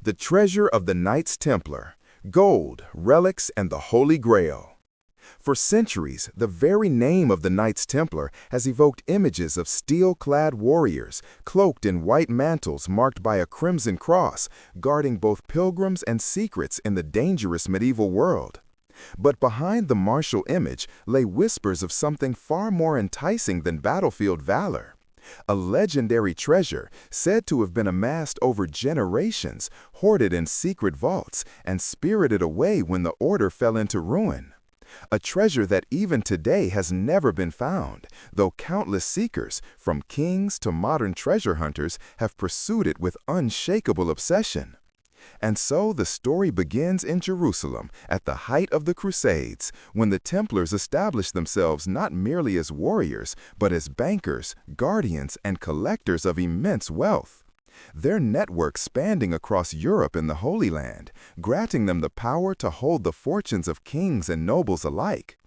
The treasure of the Knights Templar, gold, relics, and the Holy Grail. For centuries, the very name of the Knights Templar has evoked images of steel-clad warriors, cloaked in white mantles marked by a crimson cross, guarding both pilgrims and secrets in the dangerous medieval world. But behind the martial image lay whispers of something far more enticing than battlefield valor. A legendary treasure said to have been amassed over generations, hoarded in secret vaults, and spirited away when the order fell into ruin. A treasure that even today has never been found, though countless seekers, from kings to modern treasure hunters, have pursued it with unshakable obsession. And so the story begins in Jerusalem at the height of the Crusades, when the Templars established themselves not merely as warriors, but as bankers, guardians, and collectors of immense wealth. Their network spanning across Europe and the Holy Land, granting them the power to hold the fortunes of kings and nobles alike.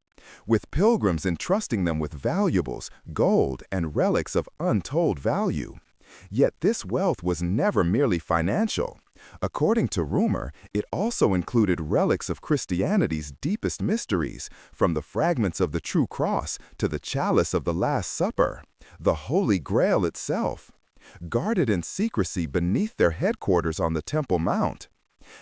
With pilgrims entrusting them with valuables, gold, and relics of untold value. Yet this wealth was never merely financial. According to rumor, it also included relics of Christianity's deepest mysteries, from the fragments of the true cross to the chalice of the Last Supper, the Holy Grail itself, guarded in secrecy beneath their headquarters on the Temple Mount.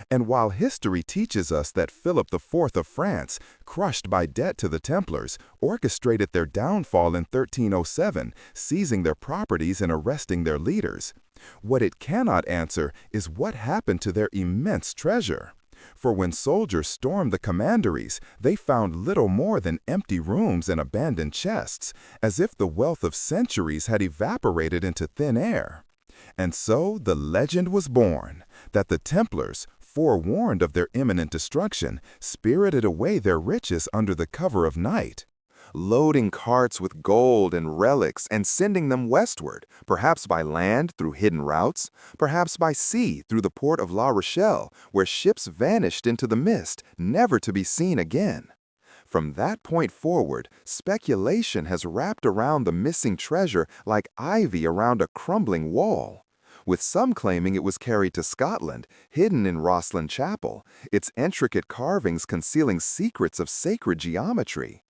And while history teaches us that Philip IV of France, crushed by debt to the Templars, orchestrated their downfall in 1307, seizing their properties and arresting their leaders, what it cannot answer is what happened to their immense treasure. For when soldiers stormed the commanderies, they found little more than empty rooms and abandoned chests, as if the wealth of centuries had evaporated into thin air. And so the legend was born that the Templars, forewarned of their imminent destruction, spirited away their riches under the cover of night, loading carts with gold and relics and sending them westward, perhaps by land through hidden routes, perhaps by sea through the port of La Rochelle, where ships vanished into the mist, never to be seen again. From that point forward, speculation has wrapped around the missing treasure like ivy around a crumbling wall, with some claiming it was carried to Scotland, hidden in Rosslyn Chapel, its intricate carvings concealing secrets of sacred geometry.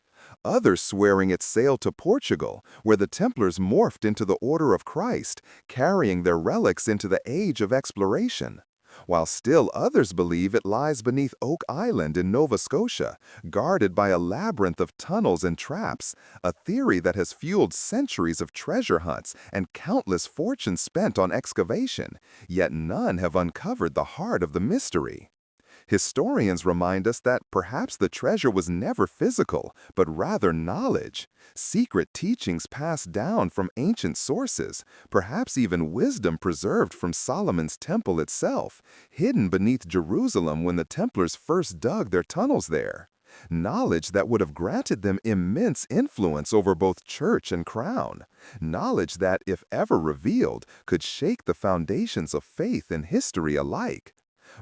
Others swearing it sailed to Portugal, where the Templars morphed into the Order of Christ, carrying their relics into the age of exploration. While still others believe it lies beneath Oak Island in Nova Scotia, guarded by a labyrinth of tunnels and traps, a theory that has fueled centuries of treasure hunts and countless fortunes spent on excavation, yet none have uncovered the heart of the mystery. Historians remind us that perhaps the treasure was never physical, but rather knowledge, secret teachings passed down from ancient sources, perhaps even wisdom preserved from Solomon's temple itself, hidden beneath Jerusalem when the Templars first dug their tunnels there. Knowledge that would have granted them immense influence over both church and crown. Knowledge that, if ever revealed, could shake the foundations of faith and history alike.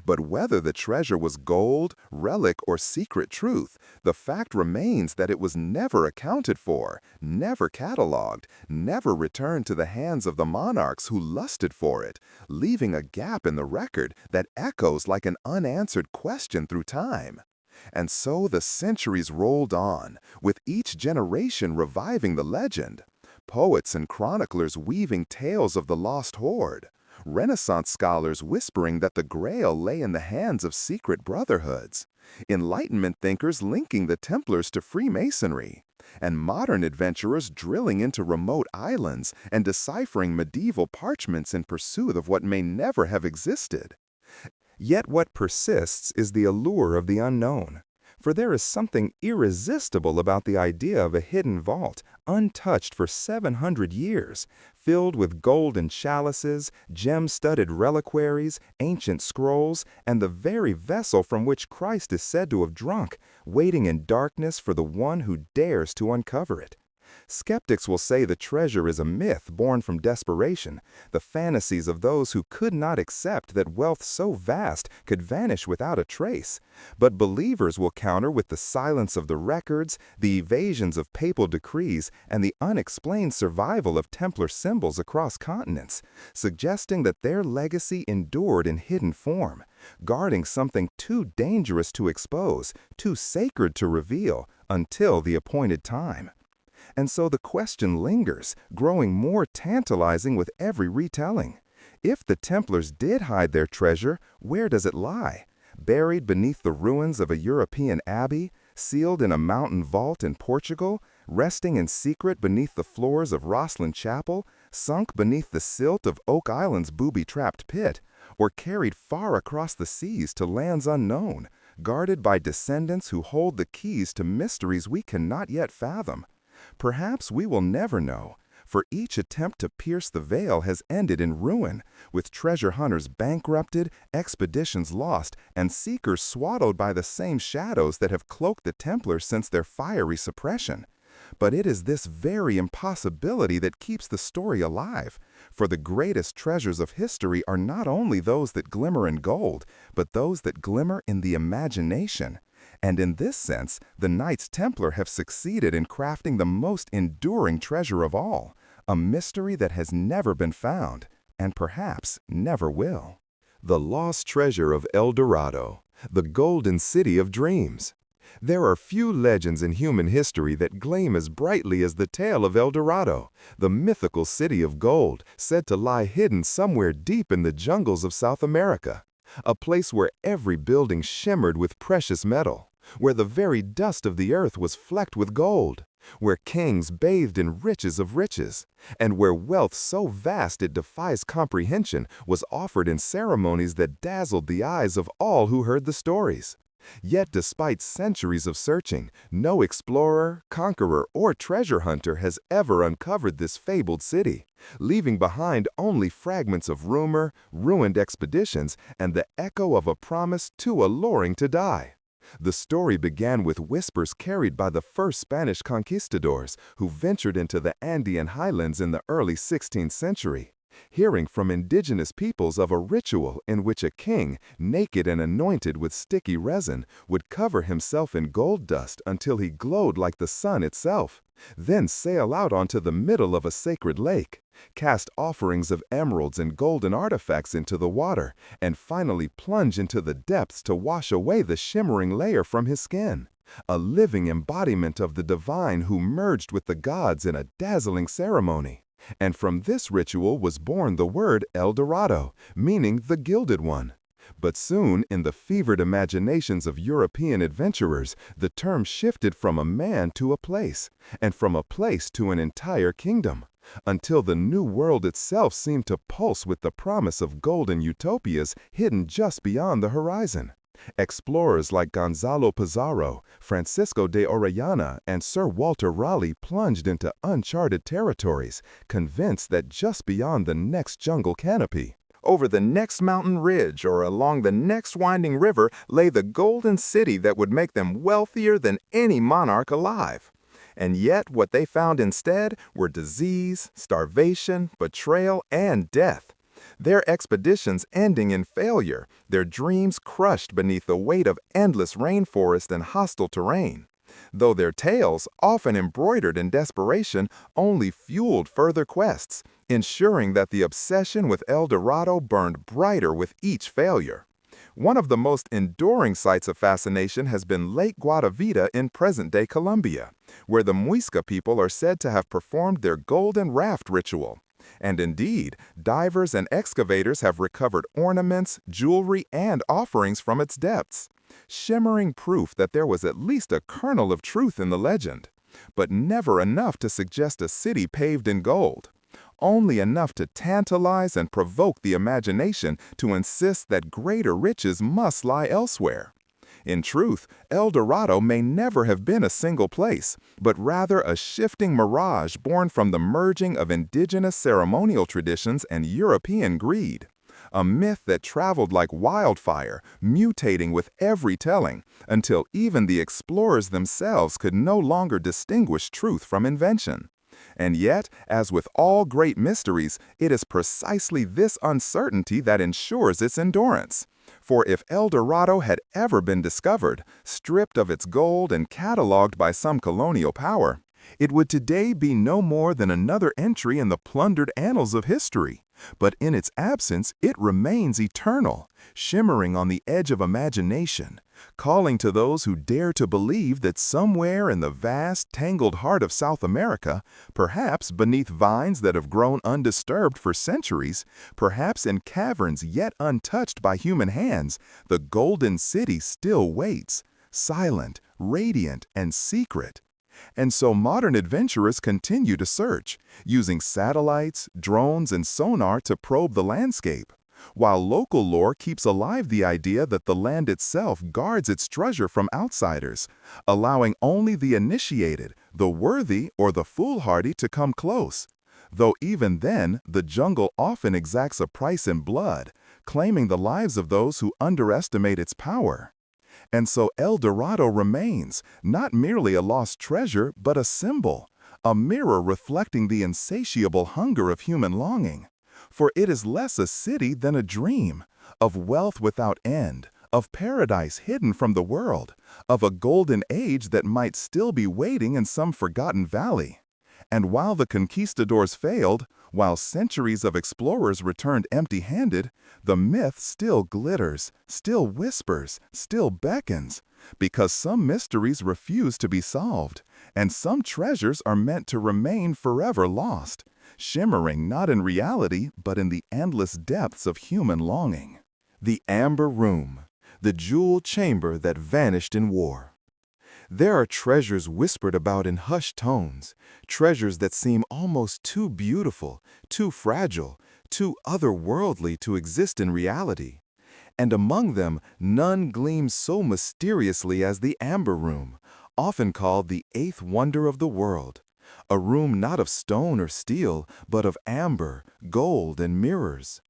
But whether the treasure was gold, relic, or secret truth, the fact remains that it was never accounted for, never catalogued, never returned to the hands of the monarchs who lusted for it, leaving a gap in the record that echoes like an unanswered question through time. And so the centuries rolled on, with each generation reviving the legend, poets and chroniclers weaving tales of the lost hoard, Renaissance scholars whispering that the Grail lay in the hands of secret brotherhoods, Enlightenment thinkers linking the Templars to Freemasonry, and modern adventurers drilling into remote islands and deciphering medieval parchments in pursuit of what may never have existed. Yet what persists is the allure of the unknown. For there is something irresistible about the idea of a hidden vault, untouched for 700 years, filled with golden chalices, gem-studded reliquaries, ancient scrolls, and the very vessel from which Christ is said to have drunk, waiting in darkness for the one who dares to uncover it. Skeptics will say the treasure is a myth born from desperation, the fantasies of those who could not accept that wealth so vast could vanish without a trace. But believers will counter with the silence of the records, the evasions of papal decrees, and the unexplained survival of Templar symbols across continents, suggesting that their legacy endured in hidden form, guarding something too dangerous to expose, too sacred to reveal, until the appointed time. And so the question lingers, growing more tantalizing with every retelling. If the Templars did hide their treasure, where does it lie? Buried beneath the ruins of a European abbey, sealed in a mountain vault in Portugal, resting in secret beneath the floors of Rosslyn Chapel, sunk beneath the silt of Oak Island's booby-trapped pit, or carried far across the seas to lands unknown, guarded by descendants who hold the keys to mysteries we cannot yet fathom? Perhaps we will never know, for each attempt to pierce the veil has ended in ruin, with treasure hunters bankrupted, expeditions lost, and seekers swaddled by the same shadows that have cloaked the Templars since their fiery suppression. But it is this very impossibility that keeps the story alive, for the greatest treasures of history are not only those that glimmer in gold, but those that glimmer in the imagination. And in this sense, the Knights Templar have succeeded in crafting the most enduring treasure of all, a mystery that has never been found, and perhaps never will. The lost treasure of El Dorado, the golden city of dreams. There are few legends in human history that gleam as brightly as the tale of El Dorado, the mythical city of gold, said to lie hidden somewhere deep in the jungles of South America. A place where every building shimmered with precious metal, where the very dust of the earth was flecked with gold, where kings bathed in riches of riches, and where wealth so vast it defies comprehension was offered in ceremonies that dazzled the eyes of all who heard the stories. Yet despite centuries of searching, no explorer, conqueror, or treasure hunter has ever uncovered this fabled city, leaving behind only fragments of rumor, ruined expeditions, and the echo of a promise too alluring to die. The story began with whispers carried by the first Spanish conquistadors who ventured into the Andean highlands in the early 16th century. Hearing from indigenous peoples of a ritual in which a king, naked and anointed with sticky resin, would cover himself in gold dust until he glowed like the sun itself, then sail out onto the middle of a sacred lake, cast offerings of emeralds and golden artifacts into the water, and finally plunge into the depths to wash away the shimmering layer from his skin. A living embodiment of the divine who merged with the gods in a dazzling ceremony. And from this ritual was born the word El Dorado, meaning the Gilded One. But soon, in the fevered imaginations of European adventurers, the term shifted from a man to a place, and from a place to an entire kingdom, until the New World itself seemed to pulse with the promise of golden utopias hidden just beyond the horizon. Explorers like Gonzalo Pizarro, Francisco de Orellana, and Sir Walter Raleigh plunged into uncharted territories, convinced that just beyond the next jungle canopy, over the next mountain ridge, or along the next winding river lay the golden city that would make them wealthier than any monarch alive. And yet what they found instead were disease, starvation, betrayal, and death. Their expeditions ending in failure, their dreams crushed beneath the weight of endless rainforest and hostile terrain. Though their tales, often embroidered in desperation, only fueled further quests, ensuring that the obsession with El Dorado burned brighter with each failure. One of the most enduring sites of fascination has been Lake Guatavita in present-day Colombia, where the Muisca people are said to have performed their golden raft ritual. And indeed, divers and excavators have recovered ornaments, jewelry, and offerings from its depths, shimmering proof that there was at least a kernel of truth in the legend, but never enough to suggest a city paved in gold, only enough to tantalize and provoke the imagination to insist that greater riches must lie elsewhere. In truth, El Dorado may never have been a single place, but rather a shifting mirage born from the merging of indigenous ceremonial traditions and European greed. a myth that traveled like wildfire, mutating with every telling, until even the explorers themselves could no longer distinguish truth from invention. And yet, as with all great mysteries, it is precisely this uncertainty that ensures its endurance. For if El Dorado had ever been discovered, stripped of its gold and cataloged by some colonial power, it would today be no more than another entry in the plundered annals of history. But in its absence, it remains eternal, shimmering on the edge of imagination, calling to those who dare to believe that somewhere in the vast, tangled heart of South America, perhaps beneath vines that have grown undisturbed for centuries, perhaps in caverns yet untouched by human hands, the Golden City still waits, silent, radiant, and secret. And so modern adventurers continue to search, using satellites, drones, and sonar to probe the landscape, while local lore keeps alive the idea that the land itself guards its treasure from outsiders, allowing only the initiated, the worthy, or the foolhardy to come close. Though even then, the jungle often exacts a price in blood, claiming the lives of those who underestimate its power. And so El Dorado remains, not merely a lost treasure, but a symbol, a mirror reflecting the insatiable hunger of human longing. For it is less a city than a dream, of wealth without end, of paradise hidden from the world, of a golden age that might still be waiting in some forgotten valley. And while the conquistadors failed, while centuries of explorers returned empty-handed, the myth still glitters, still whispers, still beckons, because some mysteries refuse to be solved, and some treasures are meant to remain forever lost, shimmering not in reality but in the endless depths of human longing. The Amber Room, the jeweled chamber that vanished in war. There are treasures whispered about in hushed tones, treasures that seem almost too beautiful, too fragile, too otherworldly to exist in reality. And among them, none gleams so mysteriously as the Amber Room, often called the eighth wonder of the world. A room not of stone or steel, but of amber, gold, and mirrors.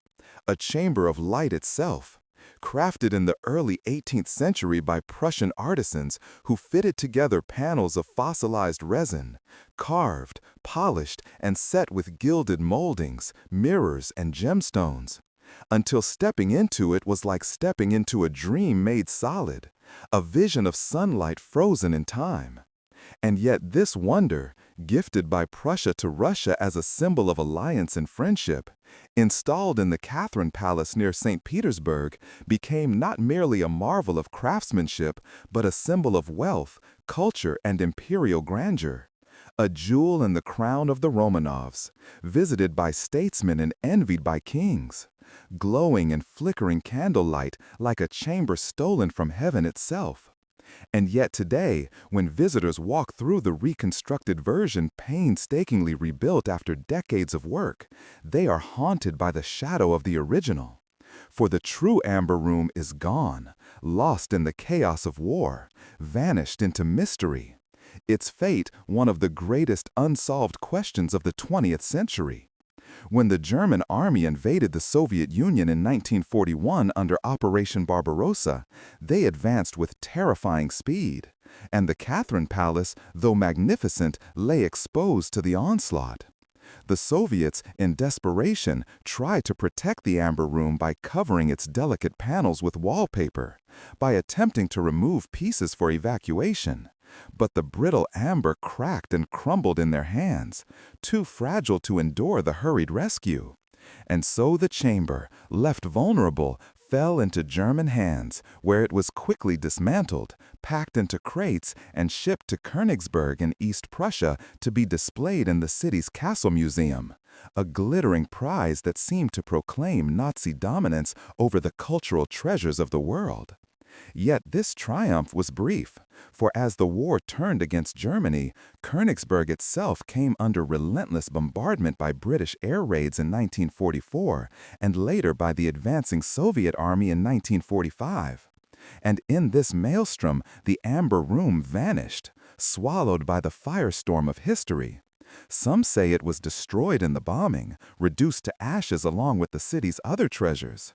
A chamber of light itself, crafted in the early 18th century by Prussian artisans who fitted together panels of fossilized resin, carved, polished, and set with gilded moldings, mirrors, and gemstones, until stepping into it was like stepping into a dream made solid, a vision of sunlight frozen in time. And yet this wonder, gifted by Prussia to Russia as a symbol of alliance and friendship, installed in the Catherine Palace near St. Petersburg, became not merely a marvel of craftsmanship, but a symbol of wealth, culture, and imperial grandeur. A jewel in the crown of the Romanovs, visited by statesmen and envied by kings, glowing in flickering candlelight like a chamber stolen from heaven itself. And yet today, when visitors walk through the reconstructed version painstakingly rebuilt after decades of work, they are haunted by the shadow of the original. For the true Amber Room is gone, lost in the chaos of war, vanished into mystery. Its fate, one of the greatest unsolved questions of the 20th century. When the German army invaded the Soviet Union in 1941 under Operation Barbarossa, they advanced with terrifying speed, and the Catherine Palace, though magnificent, lay exposed to the onslaught. The Soviets, in desperation, tried to protect the Amber Room by covering its delicate panels with wallpaper, by attempting to remove pieces for evacuation. But the brittle amber cracked and crumbled in their hands, too fragile to endure the hurried rescue. And so the chamber, left vulnerable, fell into German hands, where it was quickly dismantled, packed into crates, and shipped to Königsberg in East Prussia to be displayed in the city's Castle Museum, a glittering prize that seemed to proclaim Nazi dominance over the cultural treasures of the world. Yet this triumph was brief, for as the war turned against Germany, Königsberg itself came under relentless bombardment by British air raids in 1944, and later by the advancing Soviet army in 1945. And in this maelstrom, the Amber Room vanished, swallowed by the firestorm of history. Some say it was destroyed in the bombing, reduced to ashes along with the city's other treasures.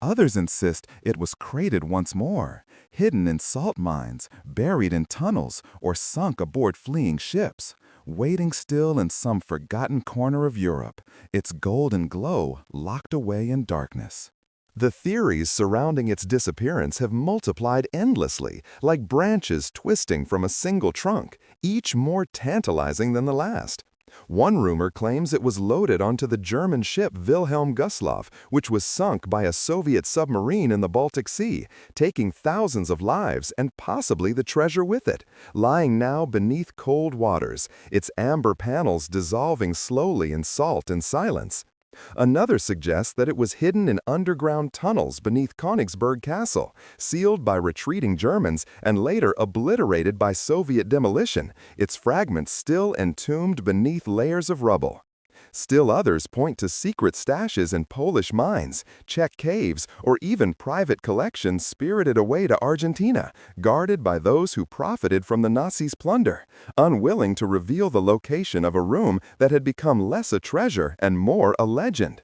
Others insist it was crated once more, hidden in salt mines, buried in tunnels, or sunk aboard fleeing ships, waiting still in some forgotten corner of Europe, its golden glow locked away in darkness. The theories surrounding its disappearance have multiplied endlessly, like branches twisting from a single trunk, each more tantalizing than the last. One rumor claims it was loaded onto the German ship Wilhelm Gustloff, which was sunk by a Soviet submarine in the Baltic Sea, taking thousands of lives and possibly the treasure with it, lying now beneath cold waters, its amber panels dissolving slowly in salt and silence. Another suggests that it was hidden in underground tunnels beneath Königsberg Castle, sealed by retreating Germans and later obliterated by Soviet demolition, its fragments still entombed beneath layers of rubble. Still others point to secret stashes in Polish mines, Czech caves, or even private collections spirited away to Argentina, guarded by those who profited from the Nazis' plunder, unwilling to reveal the location of a room that had become less a treasure and more a legend.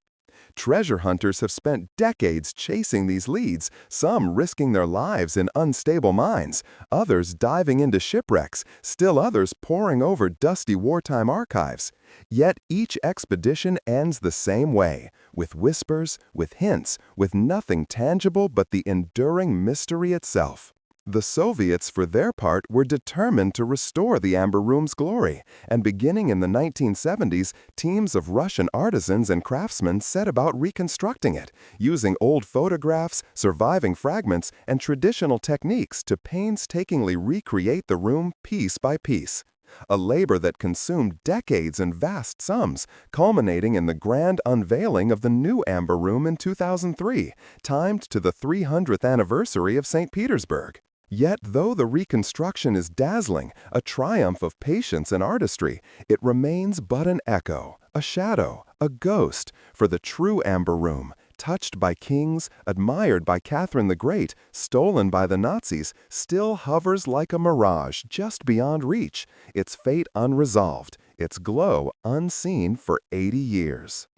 Treasure hunters have spent decades chasing these leads, some risking their lives in unstable mines, others diving into shipwrecks, still others poring over dusty wartime archives. Yet each expedition ends the same way, with whispers, with hints, with nothing tangible but the enduring mystery itself. The Soviets, for their part, were determined to restore the Amber Room's glory, and beginning in the 1970s, teams of Russian artisans and craftsmen set about reconstructing it, using old photographs, surviving fragments, and traditional techniques to painstakingly recreate the room piece by piece. A labor that consumed decades and vast sums, culminating in the grand unveiling of the new Amber Room in 2003, timed to the 300th anniversary of St. Petersburg. Yet, though the reconstruction is dazzling, a triumph of patience and artistry, it remains but an echo, a shadow, a ghost, for the true Amber Room, touched by kings, admired by Catherine the Great, stolen by the Nazis, still hovers like a mirage just beyond reach, its fate unresolved, its glow unseen for 80 years.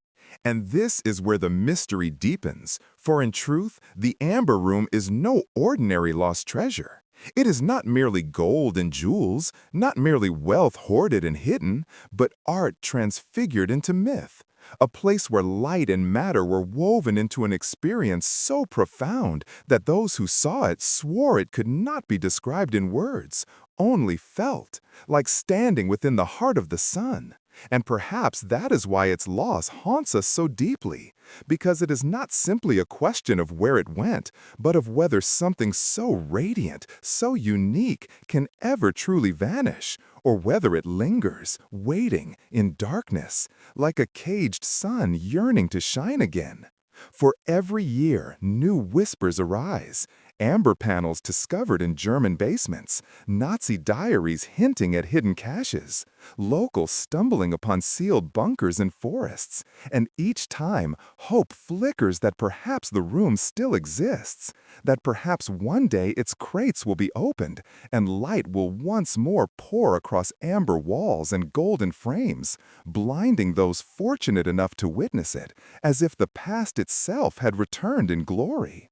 And this is where the mystery deepens, for in truth, the Amber Room is no ordinary lost treasure. It is not merely gold and jewels, not merely wealth hoarded and hidden, but art transfigured into myth. A place where light and matter were woven into an experience so profound that those who saw it swore it could not be described in words, only felt, like standing within the heart of the sun. And perhaps that is why its loss haunts us so deeply, because it is not simply a question of where it went, but of whether something so radiant, so unique, can ever truly vanish, or whether it lingers, waiting, in darkness, like a caged sun yearning to shine again. For every year, new whispers arise. Amber panels discovered in German basements, Nazi diaries hinting at hidden caches, locals stumbling upon sealed bunkers in forests, and each time, hope flickers that perhaps the room still exists, that perhaps one day its crates will be opened, and light will once more pour across amber walls and golden frames, blinding those fortunate enough to witness it, as if the past itself had returned in glory.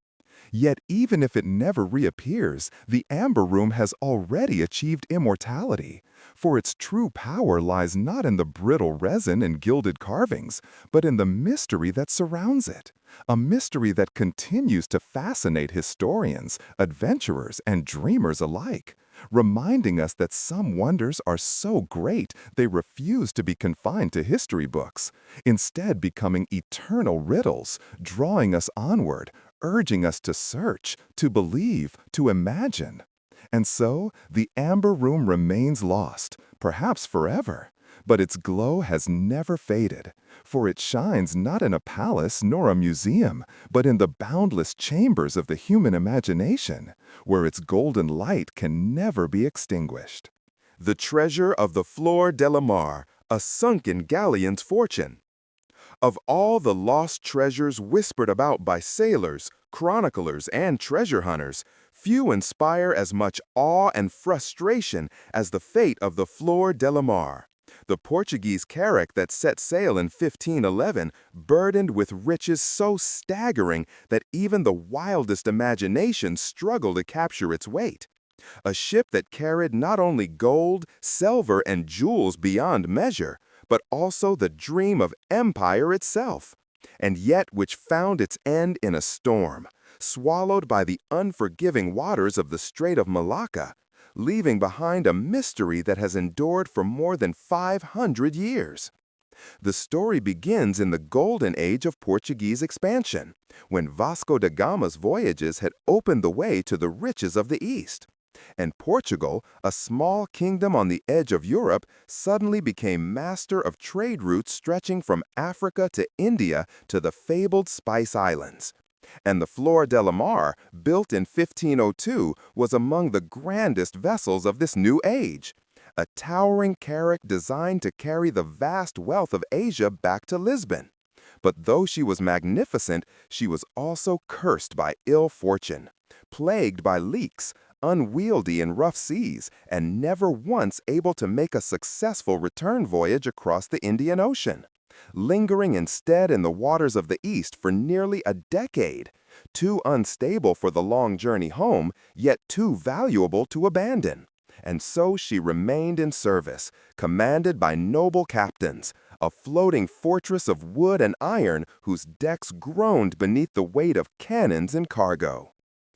Yet even if it never reappears, the Amber Room has already achieved immortality, for its true power lies not in the brittle resin and gilded carvings, but in the mystery that surrounds it, a mystery that continues to fascinate historians, adventurers, and dreamers alike, reminding us that some wonders are so great they refuse to be confined to history books, instead becoming eternal riddles, drawing us onward, urging us to search, to believe, to imagine. And so, the Amber Room remains lost, perhaps forever, but its glow has never faded, for it shines not in a palace nor a museum, but in the boundless chambers of the human imagination, where its golden light can never be extinguished. The treasure of the Flor de la Mar, a sunken galleon's fortune. Of all the lost treasures whispered about by sailors, chroniclers, and treasure hunters, few inspire as much awe and frustration as the fate of the Flor de la Mar. The Portuguese carrack that set sail in 1511, burdened with riches so staggering that even the wildest imagination struggled to capture its weight. A ship that carried not only gold, silver, and jewels beyond measure, but also the dream of empire itself, and yet which found its end in a storm, swallowed by the unforgiving waters of the Strait of Malacca, leaving behind a mystery that has endured for more than 500 years. The story begins in the golden age of Portuguese expansion, when Vasco da Gama's voyages had opened the way to the riches of the East. And Portugal, a small kingdom on the edge of Europe, suddenly became master of trade routes stretching from Africa to India to the fabled Spice Islands. And the Flor de la Mar, built in 1502, was among the grandest vessels of this new age, a towering carrack designed to carry the vast wealth of Asia back to Lisbon. But though she was magnificent, she was also cursed by ill fortune, plagued by leaks, unwieldy in rough seas, and never once able to make a successful return voyage across the Indian Ocean, lingering instead in the waters of the East for nearly a decade, too unstable for the long journey home, yet too valuable to abandon. And so she remained in service, commanded by noble captains, a floating fortress of wood and iron whose decks groaned beneath the weight of cannons and cargo.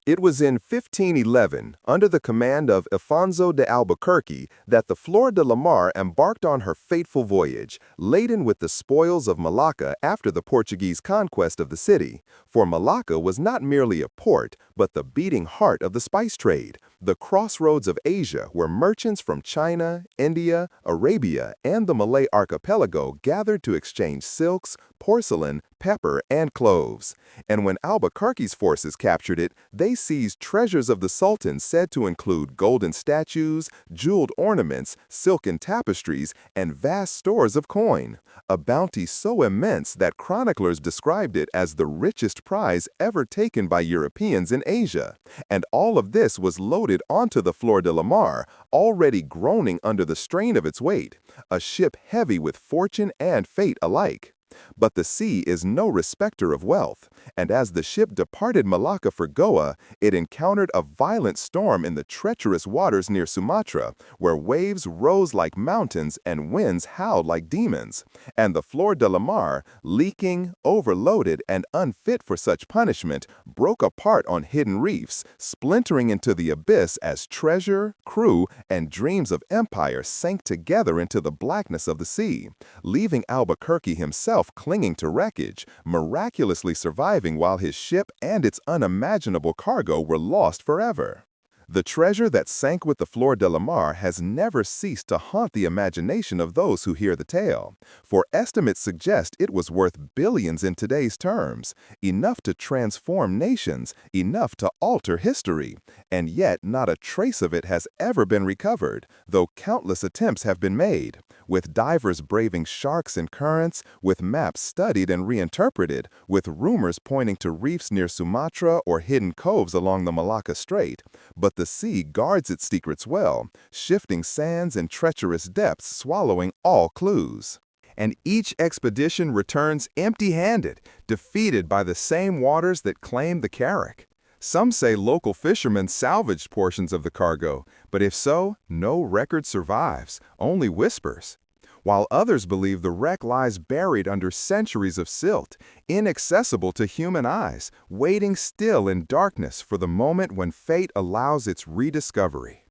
It was in 1511, under the command of Afonso de Albuquerque, that the Flor de la Mar embarked on her fateful voyage, laden with the spoils of Malacca after the Portuguese conquest of the city. For Malacca was not merely a port, but the beating heart of the spice trade, the crossroads of Asia where merchants from China, India, Arabia, and the Malay archipelago gathered to exchange silks, porcelain, pepper, and cloves. And when Albuquerque's forces captured it, they seized treasures of the Sultan said to include golden statues, jeweled ornaments, silken tapestries, and vast stores of coin, a bounty so immense that chroniclers described it as the richest prize ever taken by Europeans in Asia. And all of this was loaded onto the Flor de la Mar, already groaning under the strain of its weight, a ship heavy with fortune and fate alike. But the sea is no respecter of wealth, and as the ship departed Malacca for Goa, it encountered a violent storm in the treacherous waters near Sumatra, where waves rose like mountains and winds howled like demons. And the Flor de la Mar, leaking, overloaded, and unfit for such punishment, broke apart on hidden reefs, splintering into the abyss as treasure, crew, and dreams of empire sank together into the blackness of the sea, leaving Albuquerque himself clinging to wreckage, miraculously surviving while his ship and its unimaginable cargo were lost forever. The treasure that sank with the Flor de la Mar has never ceased to haunt the imagination of those who hear the tale, for estimates suggest it was worth billions in today's terms, enough to transform nations, enough to alter history, and yet not a trace of it has ever been recovered, though countless attempts have been made, with divers braving sharks and currents, with maps studied and reinterpreted, with rumors pointing to reefs near Sumatra or hidden coves along the Malacca Strait. But the sea guards its secrets well, shifting sands and treacherous depths swallowing all clues. And each expedition returns empty-handed, defeated by the same waters that claimed the carrack. Some say local fishermen salvaged portions of the cargo, but if so, no record survives, only whispers. While others believe the wreck lies buried under centuries of silt, inaccessible to human eyes, waiting still in darkness for the moment when fate allows its rediscovery.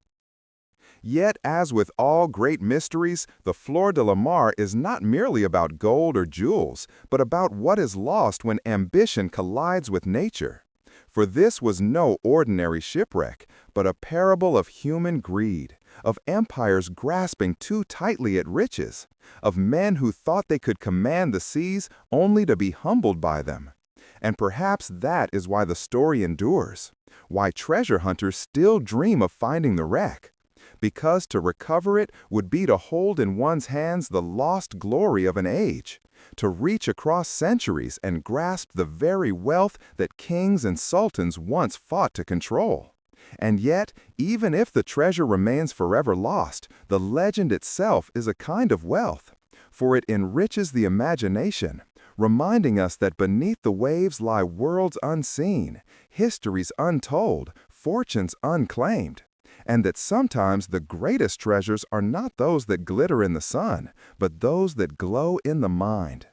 Yet, as with all great mysteries, the Flor de la Mar is not merely about gold or jewels, but about what is lost when ambition collides with nature. For this was no ordinary shipwreck, but a parable of human greed, of empires grasping too tightly at riches, of men who thought they could command the seas only to be humbled by them. And perhaps that is why the story endures, why treasure hunters still dream of finding the wreck. Because to recover it would be to hold in one's hands the lost glory of an age, to reach across centuries and grasp the very wealth that kings and sultans once fought to control. And yet, even if the treasure remains forever lost, the legend itself is a kind of wealth, for it enriches the imagination, reminding us that beneath the waves lie worlds unseen, histories untold, fortunes unclaimed, and that sometimes the greatest treasures are not those that glitter in the sun, but those that glow in the mind,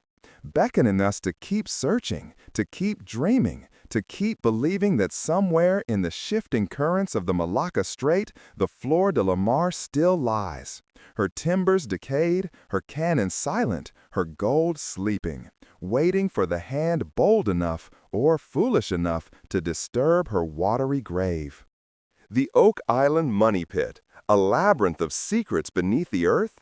beckoning us to keep searching, to keep dreaming, to keep believing that somewhere in the shifting currents of the Malacca Strait, the Flor de la Mar still lies, her timbers decayed, her cannon silent, her gold sleeping, waiting for the hand bold enough or foolish enough to disturb her watery grave. The Oak Island Money Pit, a labyrinth of secrets beneath the earth?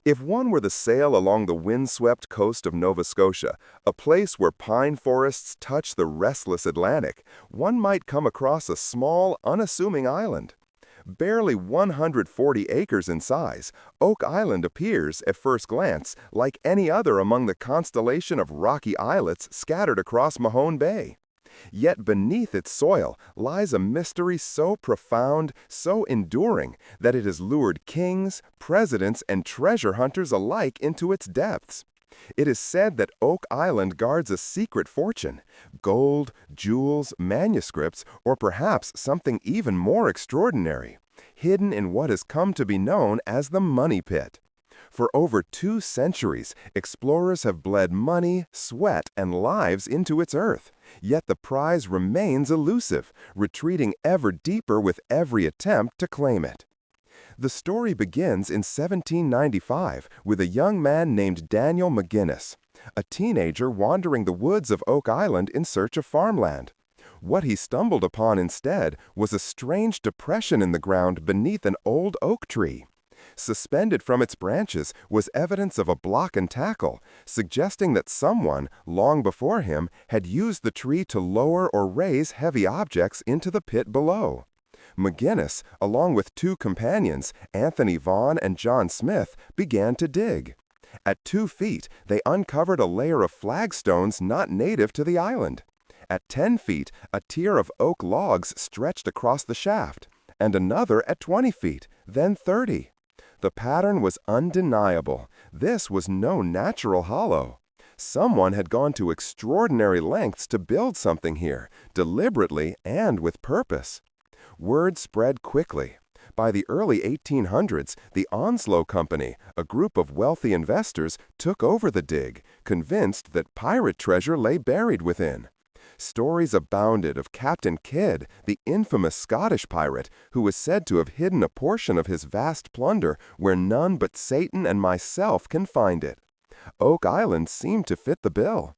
If one were to sail along the windswept coast of Nova Scotia, a place where pine forests touch the restless Atlantic, one might come across a small, unassuming island. Barely 140 acres in size, Oak Island appears, at first glance, like any other among the constellation of rocky islets scattered across Mahone Bay. Yet beneath its soil lies a mystery so profound, so enduring, that it has lured kings, presidents, and treasure hunters alike into its depths. It is said that Oak Island guards a secret fortune: gold, jewels, manuscripts, or perhaps something even more extraordinary, hidden in what has come to be known as the Money Pit. For over 2 centuries, explorers have bled money, sweat, and lives into its earth, yet the prize remains elusive, retreating ever deeper with every attempt to claim it. The story begins in 1795 with a young man named Daniel McGinnis, a teenager wandering the woods of Oak Island in search of farmland. What he stumbled upon instead was a strange depression in the ground beneath an old oak tree. Suspended from its branches was evidence of a block and tackle, suggesting that someone, long before him, had used the tree to lower or raise heavy objects into the pit below. McGinnis, along with 2 companions, Anthony Vaughan and John Smith, began to dig. At 2 feet, they uncovered a layer of flagstones not native to the island. At 10 feet, a tier of oak logs stretched across the shaft, and another at 20 feet, then 30. The pattern was undeniable. This was no natural hollow. Someone had gone to extraordinary lengths to build something here, deliberately and with purpose. Word spread quickly. By the early 1800s, the Onslow Company, a group of wealthy investors, took over the dig, convinced that pirate treasure lay buried within. Stories abounded of Captain Kidd, the infamous Scottish pirate, who was said to have hidden a portion of his vast plunder where none but Satan and myself can find it. Oak Island seemed to fit the bill.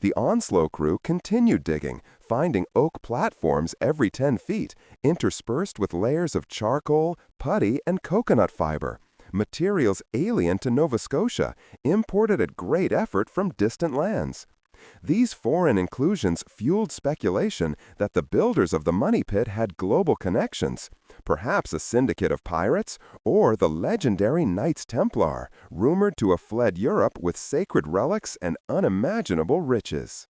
The Onslow crew continued digging, finding oak platforms every 10 feet, interspersed with layers of charcoal, putty, and coconut fiber, materials alien to Nova Scotia, imported at great effort from distant lands. These foreign inclusions fueled speculation that the builders of the Money Pit had global connections, perhaps a syndicate of pirates, or the legendary Knights Templar, rumored to have fled Europe with sacred relics and unimaginable riches.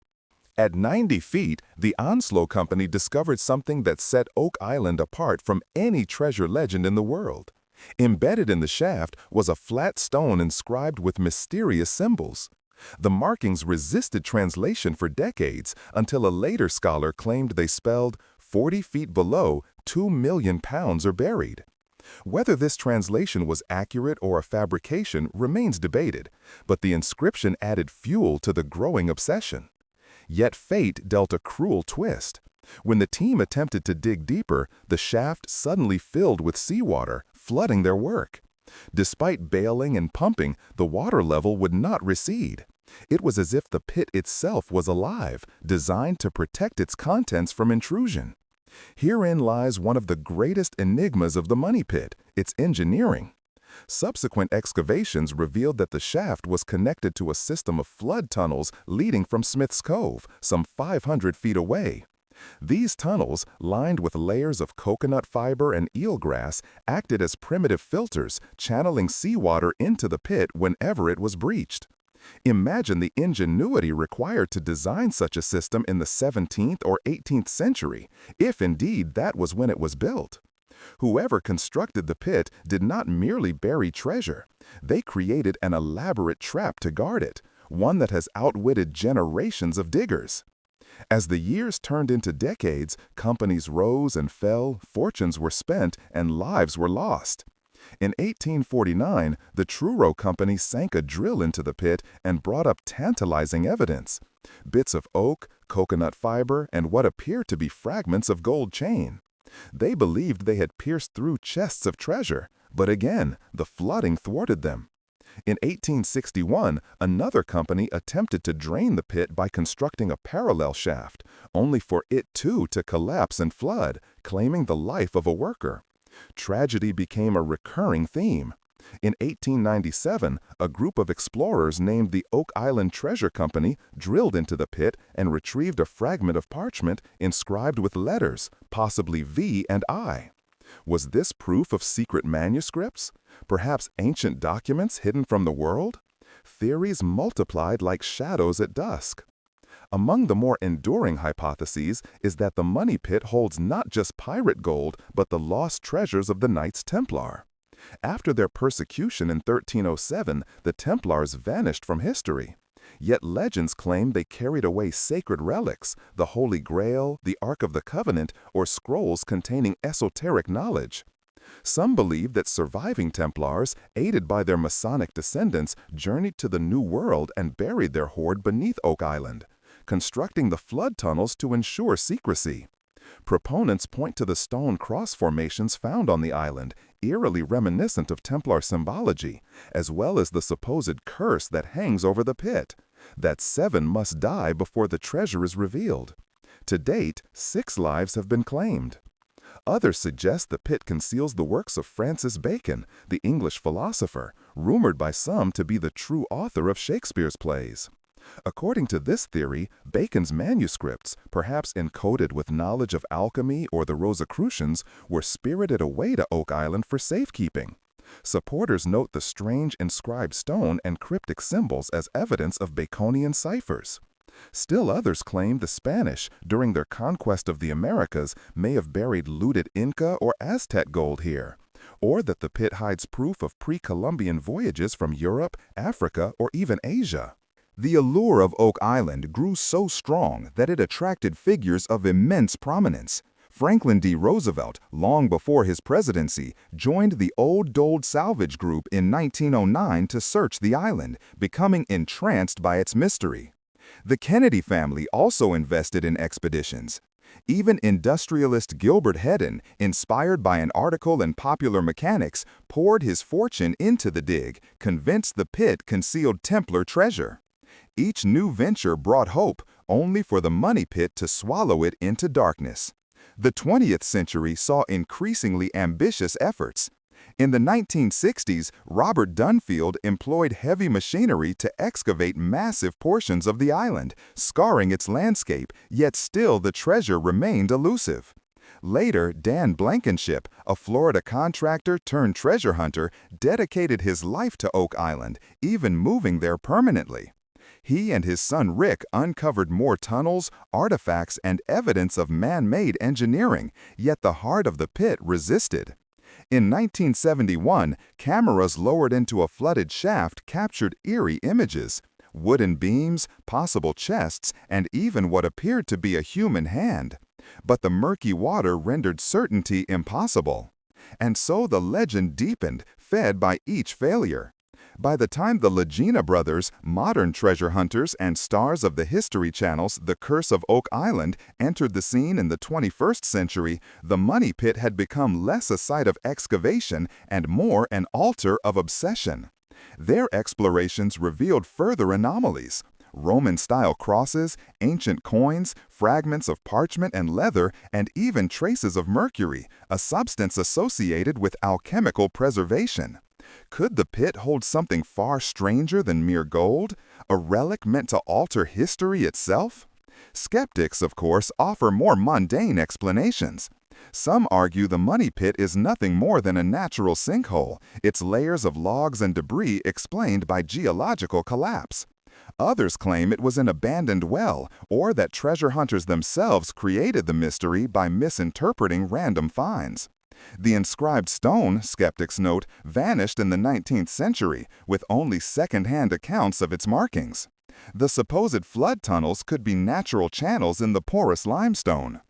At 90 feet, the Onslow Company discovered something that set Oak Island apart from any treasure legend in the world. Embedded in the shaft was a flat stone inscribed with mysterious symbols. The markings resisted translation for decades until a later scholar claimed they spelled 40 feet below, 2 million pounds are buried. Whether this translation was accurate or a fabrication remains debated, but the inscription added fuel to the growing obsession. Yet fate dealt a cruel twist. When the team attempted to dig deeper, the shaft suddenly filled with seawater, flooding their work. Despite bailing and pumping, the water level would not recede. It was as if the pit itself was alive, designed to protect its contents from intrusion. Herein lies one of the greatest enigmas of the Money Pit, its engineering. Subsequent excavations revealed that the shaft was connected to a system of flood tunnels leading from Smith's Cove, some 500 feet away. These tunnels, lined with layers of coconut fiber and eelgrass, acted as primitive filters, channeling seawater into the pit whenever it was breached. Imagine the ingenuity required to design such a system in the 17th or 18th century, if indeed that was when it was built. Whoever constructed the pit did not merely bury treasure. They created an elaborate trap to guard it, one that has outwitted generations of diggers. As the years turned into decades, companies rose and fell, fortunes were spent, and lives were lost. In 1849, the Truro Company sank a drill into the pit and brought up tantalizing evidence: bits of oak, coconut fiber, and what appeared to be fragments of gold chain. They believed they had pierced through chests of treasure, but again, the flooding thwarted them. In 1861, another company attempted to drain the pit by constructing a parallel shaft, only for it too to collapse and flood, claiming the life of a worker. Tragedy became a recurring theme. In 1897, a group of explorers named the Oak Island Treasure Company drilled into the pit and retrieved a fragment of parchment inscribed with letters, possibly V and I. Was this proof of secret manuscripts? Perhaps ancient documents hidden from the world? Theories multiplied like shadows at dusk. Among the more enduring hypotheses is that the money pit holds not just pirate gold, but the lost treasures of the Knights Templar. After their persecution in 1307, the Templars vanished from history. Yet legends claim they carried away sacred relics, the Holy Grail, the Ark of the Covenant, or scrolls containing esoteric knowledge. Some believe that surviving Templars, aided by their Masonic descendants, journeyed to the New World and buried their hoard beneath Oak Island, constructing the flood tunnels to ensure secrecy. Proponents point to the stone cross formations found on the island, eerily reminiscent of Templar symbology, as well as the supposed curse that hangs over the pit, that 7 must die before the treasure is revealed. To date, 6 lives have been claimed. Others suggest the pit conceals the works of Francis Bacon, the English philosopher, rumored by some to be the true author of Shakespeare's plays. According to this theory, Bacon's manuscripts, perhaps encoded with knowledge of alchemy or the Rosicrucians, were spirited away to Oak Island for safekeeping. Supporters note the strange inscribed stone and cryptic symbols as evidence of Baconian ciphers. Still others claim the Spanish, during their conquest of the Americas, may have buried looted Inca or Aztec gold here, or that the pit hides proof of pre-Columbian voyages from Europe, Africa, or even Asia. The allure of Oak Island grew so strong that it attracted figures of immense prominence. Franklin D. Roosevelt, long before his presidency, joined the Old Gold Salvage Group in 1909 to search the island, becoming entranced by its mystery. The Kennedy family also invested in expeditions. Even industrialist Gilbert Hedden, inspired by an article in Popular Mechanics, poured his fortune into the dig, convinced the pit concealed Templar treasure. Each new venture brought hope, only for the money pit to swallow it into darkness. The 20th century saw increasingly ambitious efforts. In the 1960s, Robert Dunfield employed heavy machinery to excavate massive portions of the island, scarring its landscape, yet still the treasure remained elusive. Later, Dan Blankenship, a Florida contractor turned treasure hunter, dedicated his life to Oak Island, even moving there permanently. He and his son Rick uncovered more tunnels, artifacts, and evidence of man-made engineering, yet the heart of the pit resisted. In 1971, cameras lowered into a flooded shaft captured eerie images: wooden beams, possible chests, and even what appeared to be a human hand. But the murky water rendered certainty impossible. And so the legend deepened, fed by each failure. By the time the Legina brothers, modern treasure hunters and stars of the History Channel's The Curse of Oak Island, entered the scene in the 21st century, the money pit had become less a site of excavation and more an altar of obsession. Their explorations revealed further anomalies: Roman-style crosses, ancient coins, fragments of parchment and leather, and even traces of mercury, a substance associated with alchemical preservation. Could the pit hold something far stranger than mere gold, a relic meant to alter history itself? Skeptics, of course, offer more mundane explanations. Some argue the money pit is nothing more than a natural sinkhole, its layers of logs and debris explained by geological collapse. Others claim it was an abandoned well, or that treasure hunters themselves created the mystery by misinterpreting random finds. The inscribed stone, skeptics note, vanished in the 19th century, with only second-hand accounts of its markings. The supposed flood tunnels could be natural channels in the porous limestone.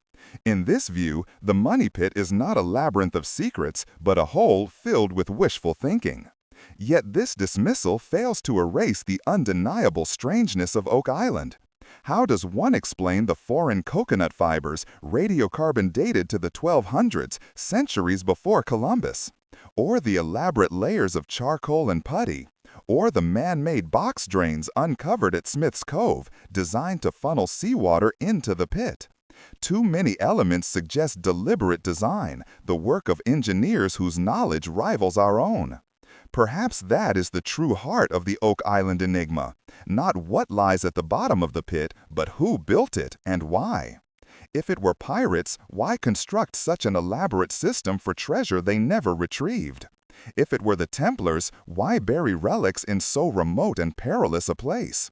In this view, the money pit is not a labyrinth of secrets, but a hole filled with wishful thinking. Yet this dismissal fails to erase the undeniable strangeness of Oak Island. How does one explain the foreign coconut fibers, radiocarbon dated to the 1200s, centuries before Columbus? Or the elaborate layers of charcoal and putty? Or the man-made box drains uncovered at Smith's Cove, designed to funnel seawater into the pit? Too many elements suggest deliberate design, the work of engineers whose knowledge rivals our own. Perhaps that is the true heart of the Oak Island enigma, not what lies at the bottom of the pit, but who built it and why. If it were pirates, why construct such an elaborate system for treasure they never retrieved? If it were the Templars, why bury relics in so remote and perilous a place?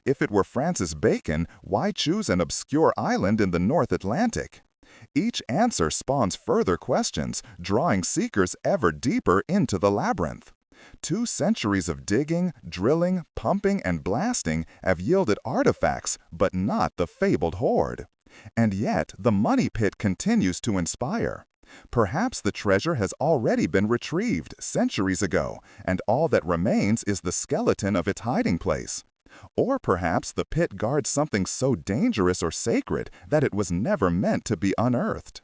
If it were Francis Bacon, why choose an obscure island in the North Atlantic? Each answer spawns further questions, drawing seekers ever deeper into the labyrinth. 2 centuries of digging, drilling, pumping, and blasting have yielded artifacts, but not the fabled hoard. And yet, the money pit continues to inspire. Perhaps the treasure has already been retrieved centuries ago, and all that remains is the skeleton of its hiding place. Or perhaps the pit guards something so dangerous or sacred that it was never meant to be unearthed.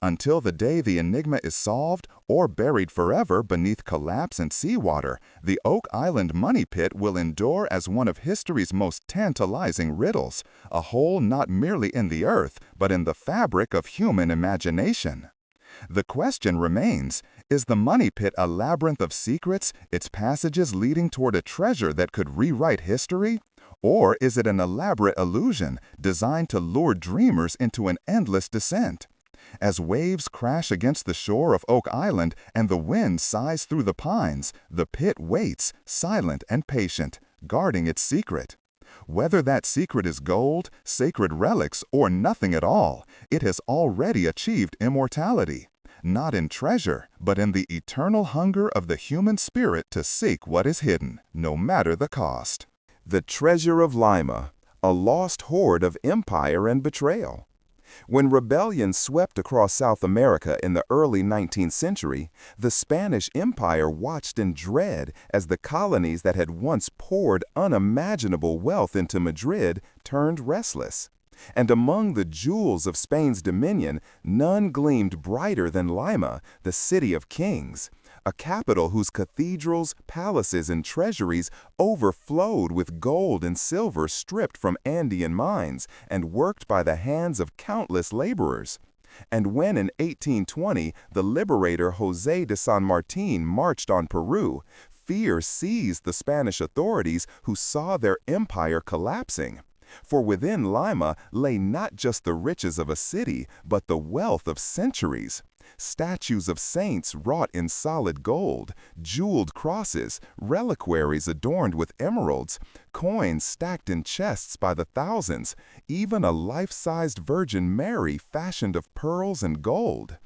Until the day the enigma is solved or buried forever beneath collapse and seawater, the Oak Island money pit will endure as one of history's most tantalizing riddles, a hole not merely in the earth, but in the fabric of human imagination. The question remains, is the money pit a labyrinth of secrets, its passages leading toward a treasure that could rewrite history? Or is it an elaborate illusion designed to lure dreamers into an endless descent? As waves crash against the shore of Oak Island and the wind sighs through the pines, the pit waits, silent and patient, guarding its secret. Whether that secret is gold, sacred relics, or nothing at all, it has already achieved immortality, not in treasure, but in the eternal hunger of the human spirit to seek what is hidden, no matter the cost. The treasure of Lima, a lost hoard of empire and betrayal. When rebellion swept across South America in the early 19th century, the Spanish Empire watched in dread as the colonies that had once poured unimaginable wealth into Madrid turned restless. And among the jewels of Spain's dominion, none gleamed brighter than Lima, the city of kings, a capital whose cathedrals, palaces, and treasuries overflowed with gold and silver stripped from Andean mines and worked by the hands of countless laborers. And when in 1820 the liberator José de San Martín marched on Peru, fear seized the Spanish authorities who saw their empire collapsing. For within Lima lay not just the riches of a city, but the wealth of centuries. Statues of saints wrought in solid gold, jeweled crosses, reliquaries adorned with emeralds, coins stacked in chests by the thousands, even a life-sized Virgin Mary fashioned of pearls and gold.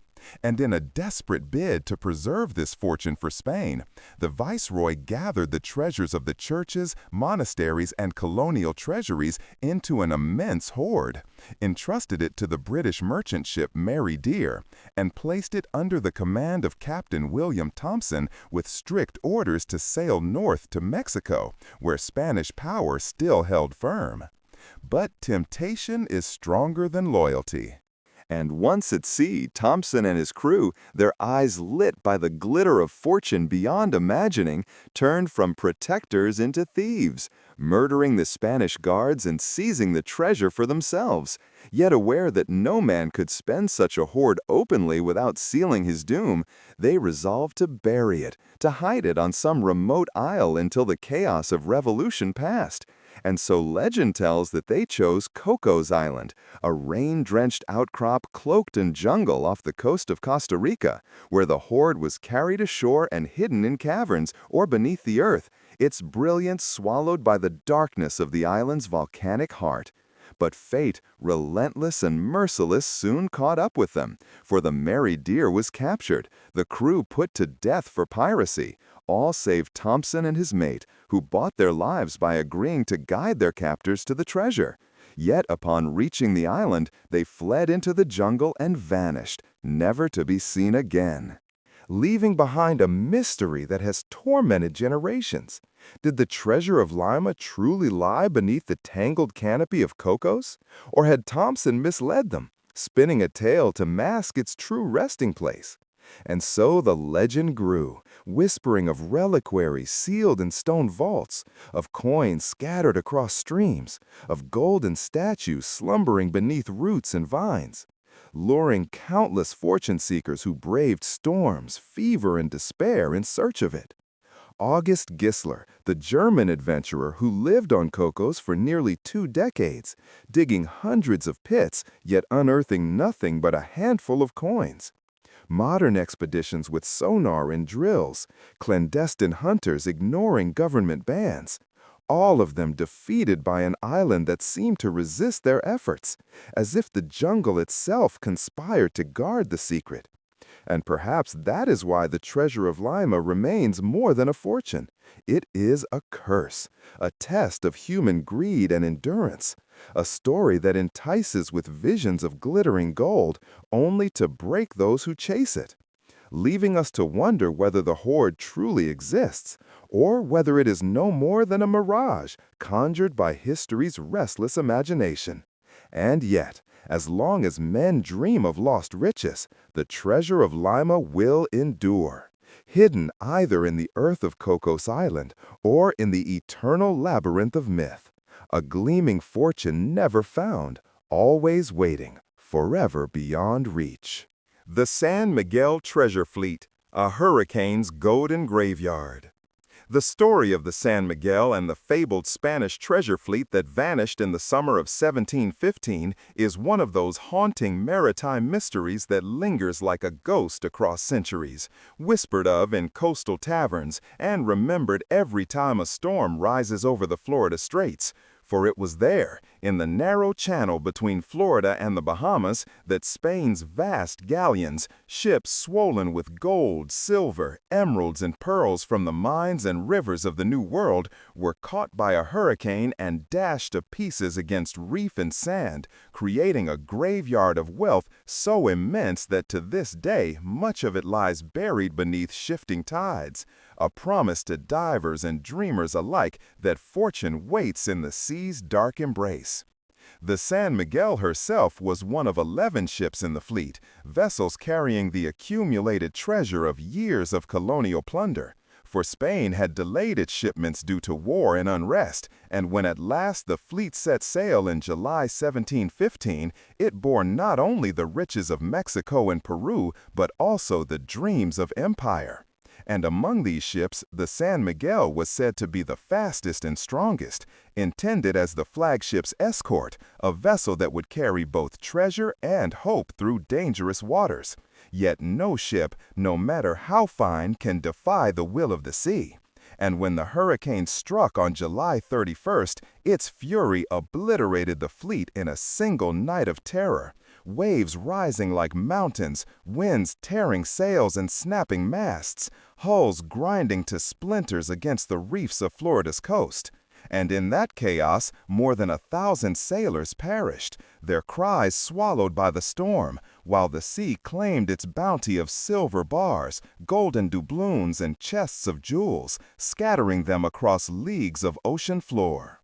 And in a desperate bid to preserve this fortune for Spain, the viceroy gathered the treasures of the churches, monasteries, and colonial treasuries into an immense hoard, entrusted it to the British merchant ship Mary Dear, and placed it under the command of Captain William Thompson with strict orders to sail north to Mexico, where Spanish power still held firm. But temptation is stronger than loyalty. And once at sea, Thompson and his crew, their eyes lit by the glitter of fortune beyond imagining, turned from protectors into thieves, murdering the Spanish guards and seizing the treasure for themselves. Yet aware that no man could spend such a hoard openly without sealing his doom, they resolved to bury it, to hide it on some remote isle until the chaos of revolution passed. And so legend tells that they chose Cocos Island, a rain-drenched outcrop cloaked in jungle off the coast of Costa Rica, where the hoard was carried ashore and hidden in caverns or beneath the earth, its brilliance swallowed by the darkness of the island's volcanic heart. But fate, relentless and merciless, soon caught up with them, for the Mary Dear was captured, the crew put to death for piracy, all save Thompson and his mate, who bought their lives by agreeing to guide their captors to the treasure. Yet upon reaching the island, they fled into the jungle and vanished, never to be seen again, leaving behind a mystery that has tormented generations. Did the treasure of Lima truly lie beneath the tangled canopy of cocos? Or had Thompson misled them, spinning a tale to mask its true resting place? And so the legend grew, whispering of reliquaries sealed in stone vaults, of coins scattered across streams, of golden statues slumbering beneath roots and vines, luring countless fortune-seekers who braved storms, fever, and despair in search of it. August Gissler, the German adventurer who lived on Cocos for nearly 2 decades, digging hundreds of pits, yet unearthing nothing but a handful of coins. Modern expeditions with sonar and drills, clandestine hunters ignoring government bans, all of them defeated by an island that seemed to resist their efforts, as if the jungle itself conspired to guard the secret. And perhaps that is why the treasure of Lima remains more than a fortune. It is a curse, a test of human greed and endurance, a story that entices with visions of glittering gold only to break those who chase it, leaving us to wonder whether the hoard truly exists, or whether it is no more than a mirage conjured by history's restless imagination. And yet, as long as men dream of lost riches, the treasure of Lima will endure, hidden either in the earth of Cocos Island or in the eternal labyrinth of myth, a gleaming fortune never found, always waiting, forever beyond reach. The San Miguel Treasure Fleet, a hurricane's golden graveyard. The story of the San Miguel and the fabled Spanish treasure fleet that vanished in the summer of 1715 is one of those haunting maritime mysteries that lingers like a ghost across centuries, whispered of in coastal taverns and remembered every time a storm rises over the Florida Straits. For it was there, in the narrow channel between Florida and the Bahamas, that Spain's vast galleons, ships swollen with gold, silver, emeralds, and pearls from the mines and rivers of the New World, were caught by a hurricane and dashed to pieces against reef and sand, creating a graveyard of wealth so immense that to this day much of it lies buried beneath shifting tides, a promise to divers and dreamers alike that fortune waits in the sea's dark embrace. The San Miguel herself was one of 11 ships in the fleet, vessels carrying the accumulated treasure of years of colonial plunder. For Spain had delayed its shipments due to war and unrest, and when at last the fleet set sail in July 1715, it bore not only the riches of Mexico and Peru, but also the dreams of empire. And among these ships, the San Miguel was said to be the fastest and strongest, intended as the flagship's escort, a vessel that would carry both treasure and hope through dangerous waters. Yet no ship, no matter how fine, can defy the will of the sea. And when the hurricane struck on July 31st, its fury obliterated the fleet in a single night of terror. Waves rising like mountains, winds tearing sails and snapping masts, hulls grinding to splinters against the reefs of Florida's coast. And in that chaos, more than 1,000 sailors perished, their cries swallowed by the storm, while the sea claimed its bounty of silver bars, golden doubloons, and chests of jewels, scattering them across leagues of ocean floor.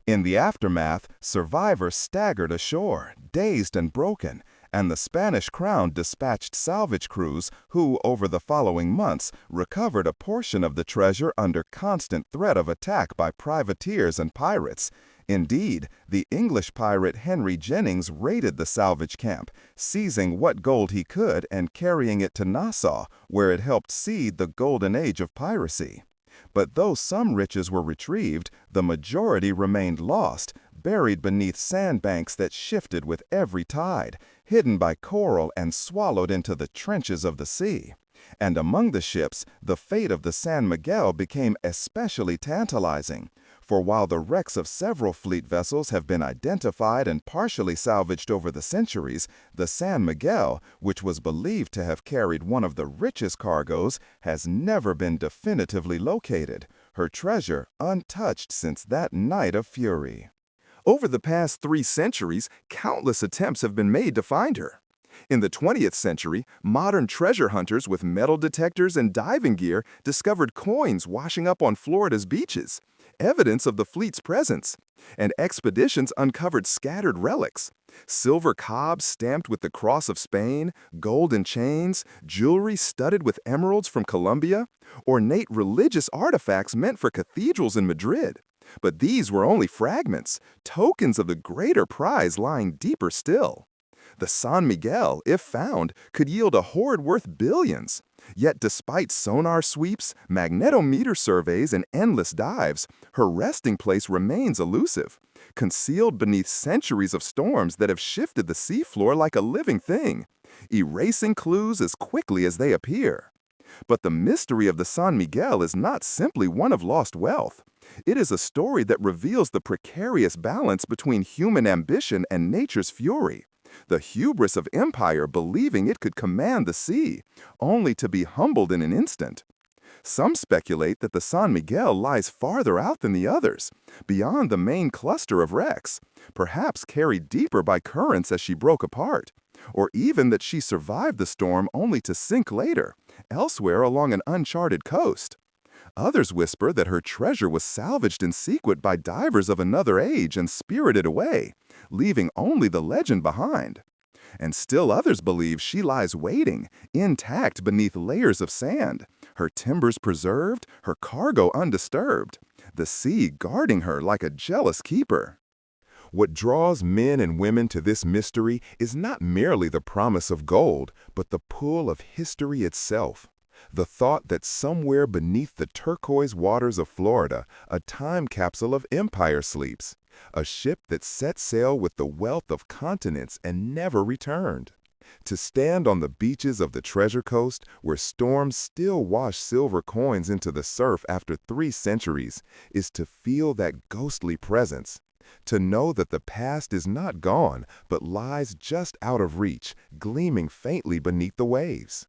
In the aftermath, survivors staggered ashore, dazed and broken, and the Spanish crown dispatched salvage crews who, over the following months, recovered a portion of the treasure under constant threat of attack by privateers and pirates. Indeed, the English pirate Henry Jennings raided the salvage camp, seizing what gold he could and carrying it to Nassau, where it helped seed the golden age of piracy. But though some riches were retrieved, the majority remained lost, buried beneath sandbanks that shifted with every tide, hidden by coral and swallowed into the trenches of the sea. And among the ships, the fate of the San Miguel became especially tantalizing. For while the wrecks of several fleet vessels have been identified and partially salvaged over the centuries, the San Miguel, which was believed to have carried one of the richest cargoes, has never been definitively located, her treasure untouched since that night of fury. Over the past 3 centuries, countless attempts have been made to find her. In the 20th century, modern treasure hunters with metal detectors and diving gear discovered coins washing up on Florida's beaches, evidence of the fleet's presence, and expeditions uncovered scattered relics, silver cobs stamped with the Cross of Spain, golden chains, jewelry studded with emeralds from Colombia, ornate religious artifacts meant for cathedrals in Madrid. But these were only fragments, tokens of the greater prize lying deeper still. The San Miguel, if found, could yield a hoard worth billions. Yet despite sonar sweeps, magnetometer surveys, and endless dives, her resting place remains elusive, concealed beneath centuries of storms that have shifted the seafloor like a living thing, erasing clues as quickly as they appear. But the mystery of the San Miguel is not simply one of lost wealth. It is a story that reveals the precarious balance between human ambition and nature's fury. The hubris of empire believing it could command the sea, only to be humbled in an instant. Some speculate that the San Miguel lies farther out than the others, beyond the main cluster of wrecks, perhaps carried deeper by currents as she broke apart, or even that she survived the storm only to sink later, elsewhere along an uncharted coast. Others whisper that her treasure was salvaged in secret by divers of another age and spirited away, leaving only the legend behind. And still others believe she lies waiting, intact beneath layers of sand, her timbers preserved, her cargo undisturbed, the sea guarding her like a jealous keeper. What draws men and women to this mystery is not merely the promise of gold, but the pull of history itself. The thought that somewhere beneath the turquoise waters of Florida, a time capsule of empire sleeps, a ship that set sail with the wealth of continents and never returned. To stand on the beaches of the Treasure Coast, where storms still wash silver coins into the surf after 3 centuries, is to feel that ghostly presence. To know that the past is not gone, but lies just out of reach, gleaming faintly beneath the waves.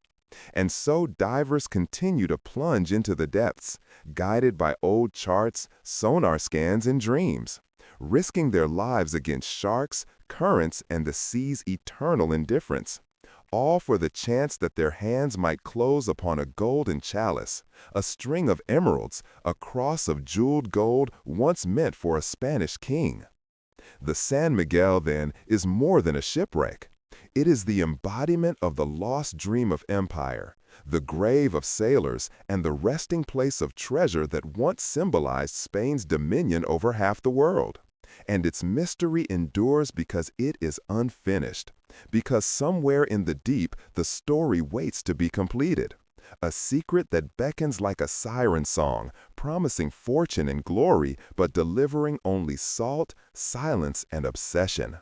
And so divers continue to plunge into the depths, guided by old charts, sonar scans, and dreams, risking their lives against sharks, currents, and the sea's eternal indifference, all for the chance that their hands might close upon a golden chalice, a string of emeralds, a cross of jeweled gold once meant for a Spanish king. The San Miguel, then, is more than a shipwreck. It is the embodiment of the lost dream of empire, the grave of sailors, and the resting place of treasure that once symbolized Spain's dominion over half the world. And its mystery endures because it is unfinished, because somewhere in the deep the story waits to be completed. A secret that beckons like a siren song, promising fortune and glory, but delivering only salt, silence, and obsession.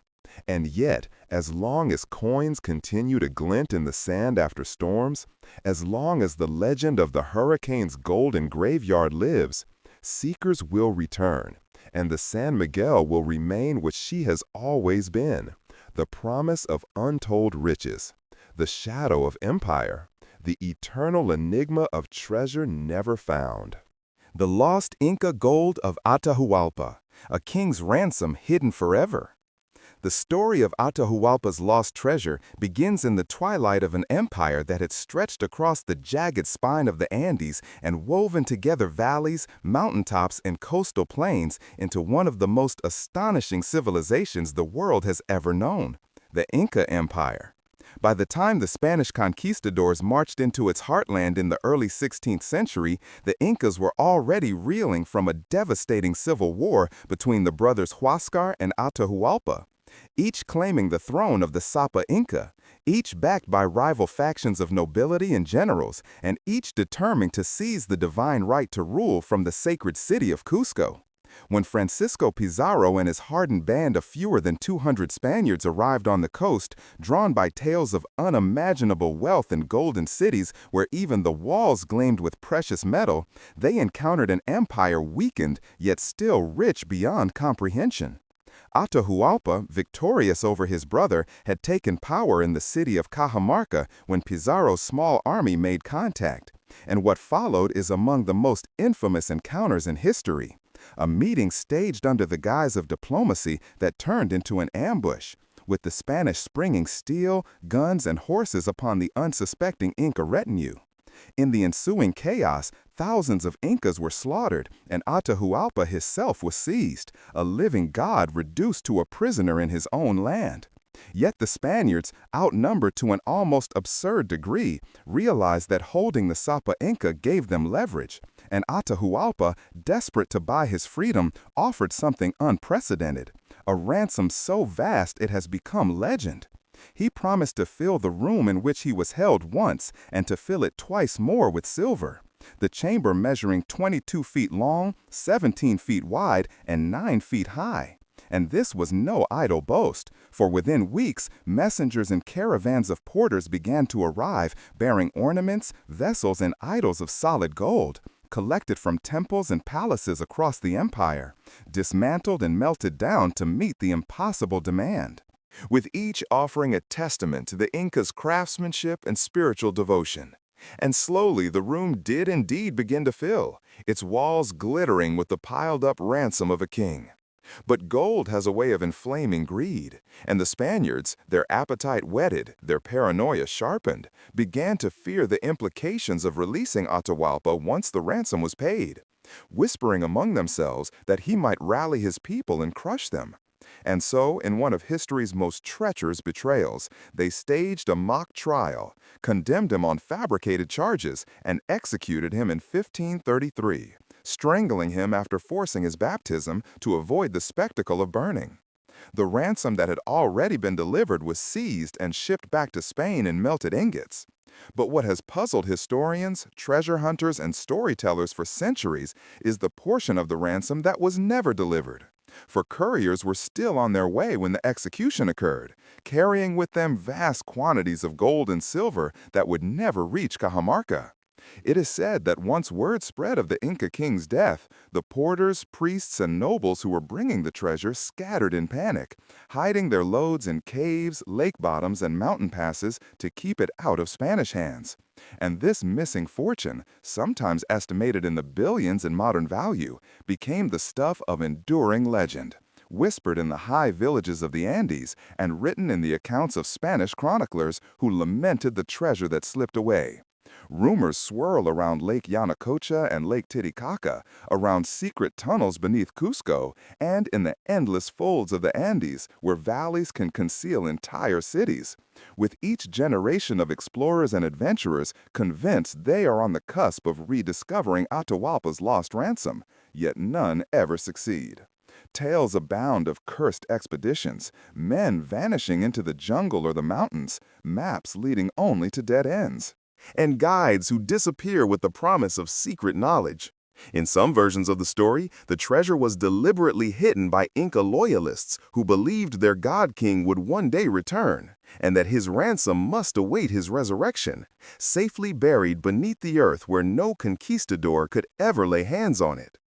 And yet, as long as coins continue to glint in the sand after storms, as long as the legend of the hurricane's golden graveyard lives, seekers will return, and the San Miguel will remain what she has always been, the promise of untold riches, the shadow of empire, the eternal enigma of treasure never found. The lost Inca gold of Atahualpa, a king's ransom hidden forever. The story of Atahualpa's lost treasure begins in the twilight of an empire that had stretched across the jagged spine of the Andes and woven together valleys, mountaintops, and coastal plains into one of the most astonishing civilizations the world has ever known, the Inca Empire. By the time the Spanish conquistadors marched into its heartland in the early 16th century, the Incas were already reeling from a devastating civil war between the brothers Huáscar and Atahualpa, each claiming the throne of the Sapa Inca, each backed by rival factions of nobility and generals, and each determined to seize the divine right to rule from the sacred city of Cusco. When Francisco Pizarro and his hardened band of fewer than 200 Spaniards arrived on the coast, drawn by tales of unimaginable wealth and golden cities where even the walls gleamed with precious metal, they encountered an empire weakened yet still rich beyond comprehension. Atahualpa, victorious over his brother, had taken power in the city of Cajamarca when Pizarro's small army made contact, and what followed is among the most infamous encounters in history. A meeting staged under the guise of diplomacy that turned into an ambush, with the Spanish springing steel, guns, and horses upon the unsuspecting Inca retinue. In the ensuing chaos, thousands of Incas were slaughtered, and Atahualpa himself was seized, a living god reduced to a prisoner in his own land. Yet the Spaniards, outnumbered to an almost absurd degree, realized that holding the Sapa Inca gave them leverage, and Atahualpa, desperate to buy his freedom, offered something unprecedented, a ransom so vast it has become legend. He promised to fill the room in which he was held once and to fill it twice more with silver. The chamber measuring 22 feet long, 17 feet wide, and 9 feet high. And this was no idle boast, for within weeks, messengers and caravans of porters began to arrive, bearing ornaments, vessels, and idols of solid gold, collected from temples and palaces across the empire, dismantled and melted down to meet the impossible demand, with each offering a testament to the Incas' craftsmanship and spiritual devotion. And slowly the room did indeed begin to fill, its walls glittering with the piled-up ransom of a king. But gold has a way of inflaming greed, and the Spaniards, their appetite whetted, their paranoia sharpened, began to fear the implications of releasing Atahualpa once the ransom was paid, whispering among themselves that he might rally his people and crush them. And so, in one of history's most treacherous betrayals, they staged a mock trial, condemned him on fabricated charges, and executed him in 1533, strangling him after forcing his baptism to avoid the spectacle of burning. The ransom that had already been delivered was seized and shipped back to Spain in melted ingots. But what has puzzled historians, treasure hunters, and storytellers for centuries is the portion of the ransom that was never delivered. For couriers were still on their way when the execution occurred, carrying with them vast quantities of gold and silver that would never reach Cajamarca. It is said that once word spread of the Inca king's death, the porters, priests, and nobles who were bringing the treasure scattered in panic, hiding their loads in caves, lake bottoms, and mountain passes to keep it out of Spanish hands. And this missing fortune, sometimes estimated in the billions in modern value, became the stuff of enduring legend, whispered in the high villages of the Andes and written in the accounts of Spanish chroniclers who lamented the treasure that slipped away. Rumors swirl around Lake Yanacocha and Lake Titicaca, around secret tunnels beneath Cusco, and in the endless folds of the Andes, where valleys can conceal entire cities, with each generation of explorers and adventurers convinced they are on the cusp of rediscovering Atahualpa's lost ransom, yet none ever succeed. Tales abound of cursed expeditions, men vanishing into the jungle or the mountains, maps leading only to dead ends, and guides who disappear with the promise of secret knowledge. In some versions of the story, the treasure was deliberately hidden by Inca loyalists who believed their god king would one day return, and that his ransom must await his resurrection, safely buried beneath the earth where no conquistador could ever lay hands on it.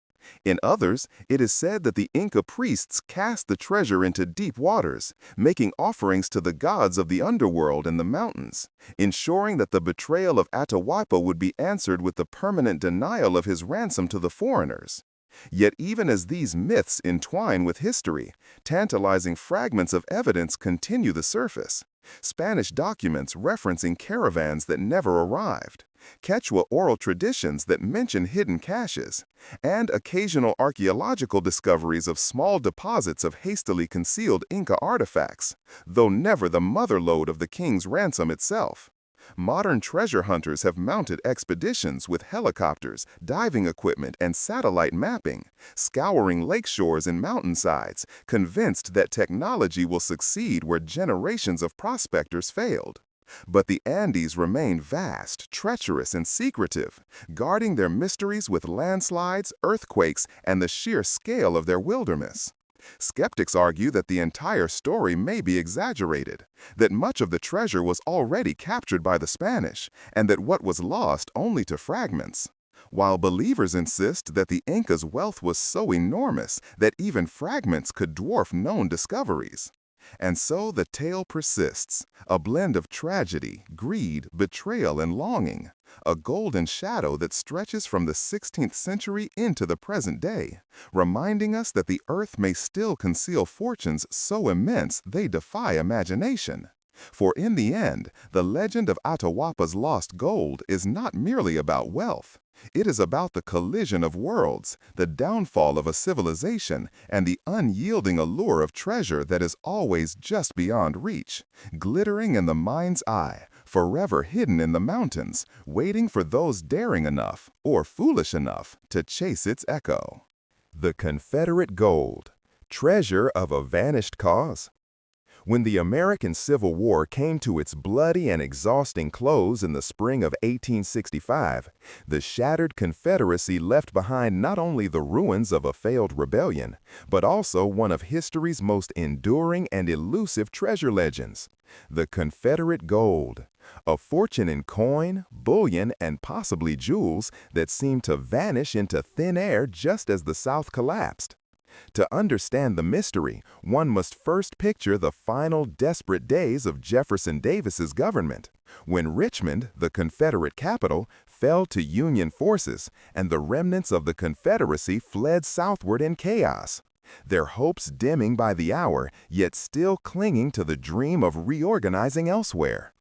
In others, it is said that the Inca priests cast the treasure into deep waters, making offerings to the gods of the underworld and the mountains, ensuring that the betrayal of Atahualpa would be answered with the permanent denial of his ransom to the foreigners. Yet even as these myths entwine with history, tantalizing fragments of evidence continue to surface. Spanish documents referencing caravans that never arrived, Quechua oral traditions that mention hidden caches, and occasional archaeological discoveries of small deposits of hastily concealed Inca artifacts, though never the motherlode of the king's ransom itself. Modern treasure hunters have mounted expeditions with helicopters, diving equipment, and satellite mapping, scouring lake shores and mountainsides, convinced that technology will succeed where generations of prospectors failed. But the Andes remain vast, treacherous, and secretive, guarding their mysteries with landslides, earthquakes, and the sheer scale of their wilderness. Skeptics argue that the entire story may be exaggerated, that much of the treasure was already captured by the Spanish, and that what was lost only to fragments. While believers insist that the Incas' wealth was so enormous that even fragments could dwarf known discoveries. And so the tale persists, a blend of tragedy, greed, betrayal, and longing, a golden shadow that stretches from the 16th century into the present day, reminding us that the earth may still conceal fortunes so immense they defy imagination. For in the end, the legend of Atahualpa's lost gold is not merely about wealth. It is about the collision of worlds, the downfall of a civilization, and the unyielding allure of treasure that is always just beyond reach, glittering in the mind's eye, forever hidden in the mountains, waiting for those daring enough or foolish enough to chase its echo. The Confederate gold, treasure of a vanished cause. When the American Civil War came to its bloody and exhausting close in the spring of 1865, the shattered Confederacy left behind not only the ruins of a failed rebellion, but also one of history's most enduring and elusive treasure legends, the Confederate gold, a fortune in coin, bullion, and possibly jewels that seemed to vanish into thin air just as the South collapsed. To understand the mystery, one must first picture the final desperate days of Jefferson Davis's government, when Richmond, the Confederate capital, fell to Union forces and the remnants of the Confederacy fled southward in chaos, their hopes dimming by the hour, yet still clinging to the dream of reorganizing elsewhere.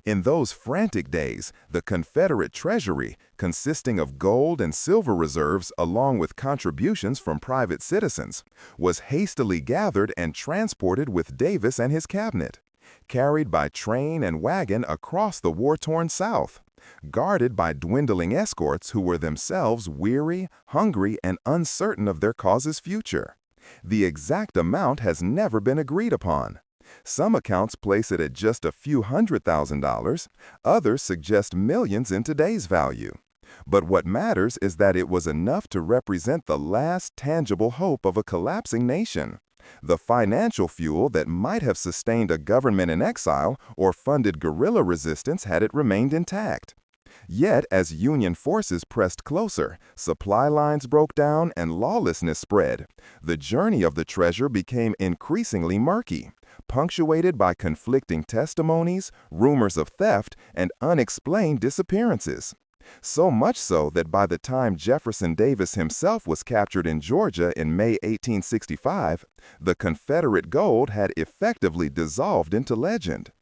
In those frantic days, the Confederate treasury, consisting of gold and silver reserves along with contributions from private citizens, was hastily gathered and transported with Davis and his cabinet, carried by train and wagon across the war-torn South, guarded by dwindling escorts who were themselves weary, hungry, and uncertain of their cause's future. The exact amount has never been agreed upon. Some accounts place it at just a few $100,000, others suggest millions in today's value. But what matters is that it was enough to represent the last tangible hope of a collapsing nation, the financial fuel that might have sustained a government in exile or funded guerrilla resistance had it remained intact. Yet, as Union forces pressed closer, supply lines broke down and lawlessness spread. The journey of the treasure became increasingly murky, punctuated by conflicting testimonies, rumors of theft, and unexplained disappearances. So much so that by the time Jefferson Davis himself was captured in Georgia in May 1865, the Confederate gold had effectively dissolved into legend.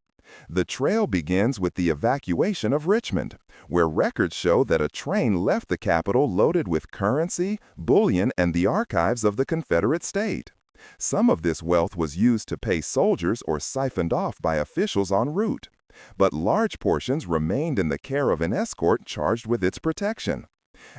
The trail begins with the evacuation of Richmond, where records show that a train left the capital loaded with currency, bullion, and the archives of the Confederate state. Some of this wealth was used to pay soldiers or siphoned off by officials en route, but large portions remained in the care of an escort charged with its protection.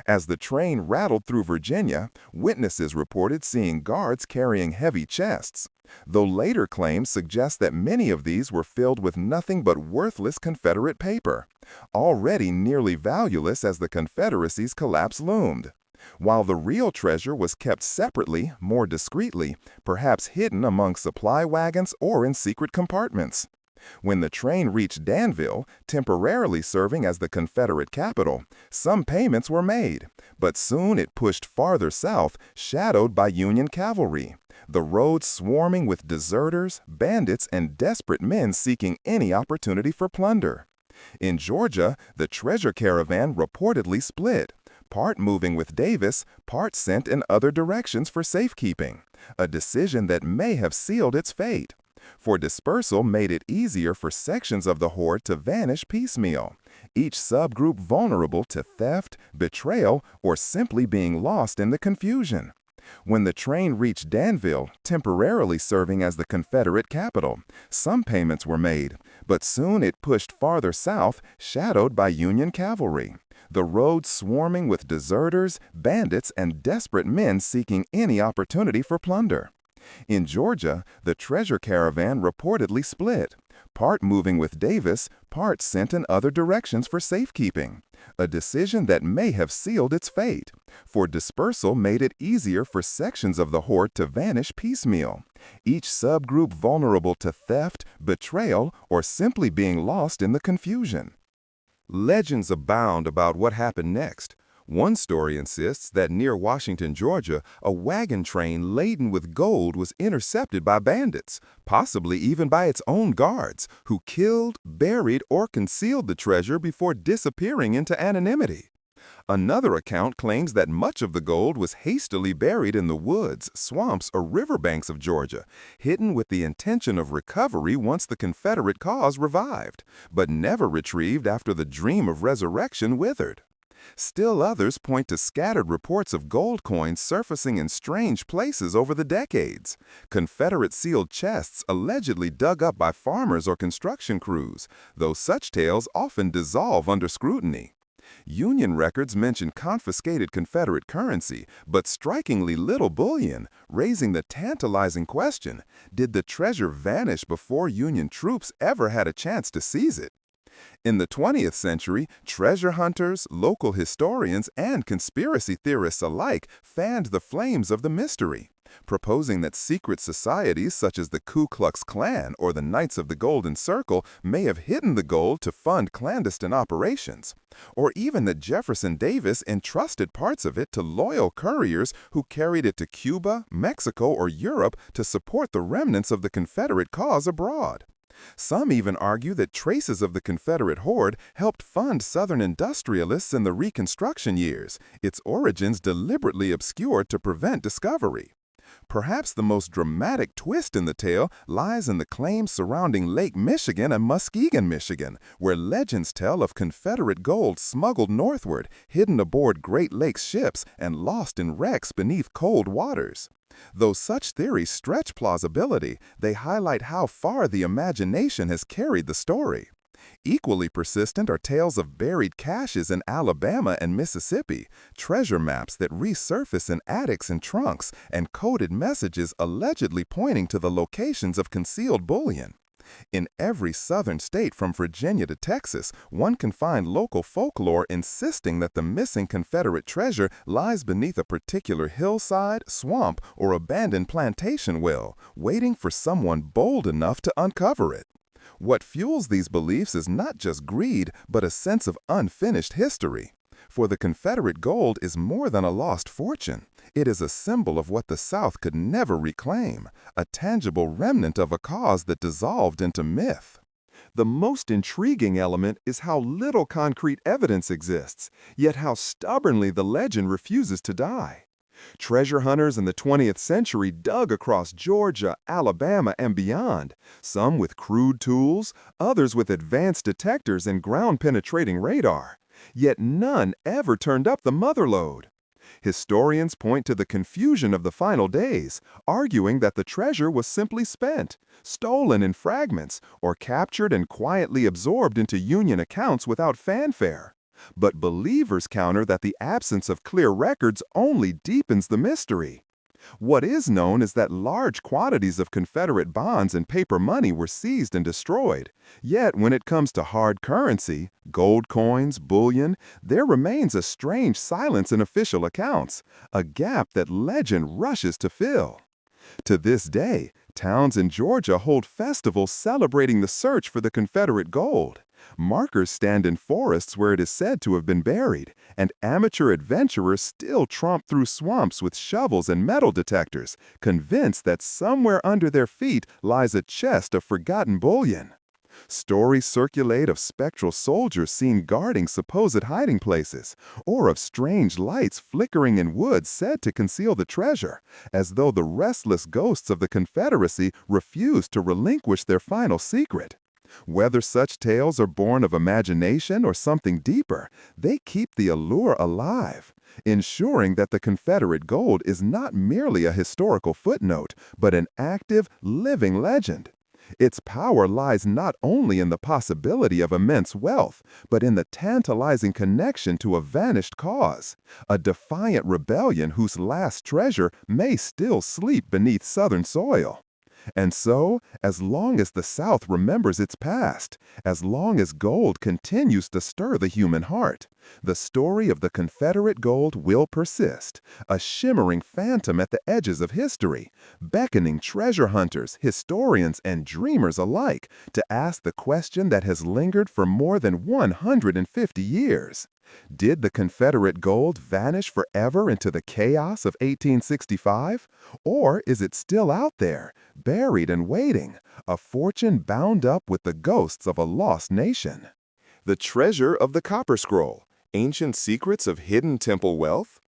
As the train rattled through Virginia, witnesses reported seeing guards carrying heavy chests, though later claims suggest that many of these were filled with nothing but worthless Confederate paper, already nearly valueless as the Confederacy's collapse loomed, while the real treasure was kept separately, more discreetly, perhaps hidden among supply wagons or in secret compartments. When the train reached Danville, temporarily serving as the Confederate capital, some payments were made, but soon it pushed farther south, shadowed by Union cavalry, the roads swarming with deserters, bandits, and desperate men seeking any opportunity for plunder. In Georgia, the treasure caravan reportedly split, part moving with Davis, part sent in other directions for safekeeping, a decision that may have sealed its fate. For dispersal made it easier for sections of the horde to vanish piecemeal, each subgroup vulnerable to theft, betrayal, or simply being lost in the confusion. When the train reached Danville, temporarily serving as the Confederate capital, some payments were made, but soon it pushed farther south, shadowed by Union cavalry, the roads swarming with deserters, bandits, and desperate men seeking any opportunity for plunder. In Georgia, the treasure caravan reportedly split, part moving with Davis, part sent in other directions for safekeeping, a decision that may have sealed its fate, for dispersal made it easier for sections of the hoard to vanish piecemeal, each subgroup vulnerable to theft, betrayal, or simply being lost in the confusion. Legends abound about what happened next. One story insists that near Washington, Georgia, a wagon train laden with gold was intercepted by bandits, possibly even by its own guards, who killed, buried, or concealed the treasure before disappearing into anonymity. Another account claims that much of the gold was hastily buried in the woods, swamps, or riverbanks of Georgia, hidden with the intention of recovery once the Confederate cause revived, but never retrieved after the dream of resurrection withered. Still others point to scattered reports of gold coins surfacing in strange places over the decades, Confederate sealed chests allegedly dug up by farmers or construction crews, though such tales often dissolve under scrutiny. Union records mention confiscated Confederate currency, but strikingly little bullion, raising the tantalizing question, did the treasure vanish before Union troops ever had a chance to seize it? In the 20th century, treasure hunters, local historians, and conspiracy theorists alike fanned the flames of the mystery, proposing that secret societies such as the Ku Klux Klan or the Knights of the Golden Circle may have hidden the gold to fund clandestine operations, or even that Jefferson Davis entrusted parts of it to loyal couriers who carried it to Cuba, Mexico, or Europe to support the remnants of the Confederate cause abroad. Some even argue that traces of the Confederate hoard helped fund Southern industrialists in the Reconstruction years, its origins deliberately obscured to prevent discovery. Perhaps the most dramatic twist in the tale lies in the claims surrounding Lake Michigan and Muskegon, Michigan, where legends tell of Confederate gold smuggled northward, hidden aboard Great Lakes ships, and lost in wrecks beneath cold waters. Though such theories stretch plausibility, they highlight how far the imagination has carried the story. Equally persistent are tales of buried caches in Alabama and Mississippi, treasure maps that resurface in attics and trunks, and coded messages allegedly pointing to the locations of concealed bullion. In every southern state from Virginia to Texas, one can find local folklore insisting that the missing Confederate treasure lies beneath a particular hillside, swamp, or abandoned plantation well, waiting for someone bold enough to uncover it. What fuels these beliefs is not just greed, but a sense of unfinished history. For the Confederate gold is more than a lost fortune. It is a symbol of what the South could never reclaim, a tangible remnant of a cause that dissolved into myth. The most intriguing element is how little concrete evidence exists, yet how stubbornly the legend refuses to die. Treasure hunters in the 20th century dug across Georgia, Alabama, and beyond, some with crude tools, others with advanced detectors and ground-penetrating radar. Yet none ever turned up the mother lode. Historians point to the confusion of the final days, arguing that the treasure was simply spent, stolen in fragments, or captured and quietly absorbed into Union accounts without fanfare. But believers counter that the absence of clear records only deepens the mystery. What is known is that large quantities of Confederate bonds and paper money were seized and destroyed. Yet when it comes to hard currency, gold coins, bullion, there remains a strange silence in official accounts, a gap that legend rushes to fill. To this day, towns in Georgia hold festivals celebrating the search for the Confederate gold. Markers stand in forests where it is said to have been buried, and amateur adventurers still tromp through swamps with shovels and metal detectors, convinced that somewhere under their feet lies a chest of forgotten bullion. Stories circulate of spectral soldiers seen guarding supposed hiding places, or of strange lights flickering in woods said to conceal the treasure, as though the restless ghosts of the Confederacy refused to relinquish their final secret. Whether such tales are born of imagination or something deeper, they keep the allure alive, ensuring that the Confederate gold is not merely a historical footnote, but an active, living legend. Its power lies not only in the possibility of immense wealth, but in the tantalizing connection to a vanished cause, a defiant rebellion whose last treasure may still sleep beneath Southern soil. And so, as long as the South remembers its past, as long as gold continues to stir the human heart, the story of the Confederate gold will persist, a shimmering phantom at the edges of history, beckoning treasure hunters, historians, and dreamers alike to ask the question that has lingered for more than 150 years. Did the Confederate gold vanish forever into the chaos of 1865? Or is it still out there, buried and waiting, a fortune bound up with the ghosts of a lost nation? The treasure of the Copper Scroll, ancient secrets of hidden temple wealth?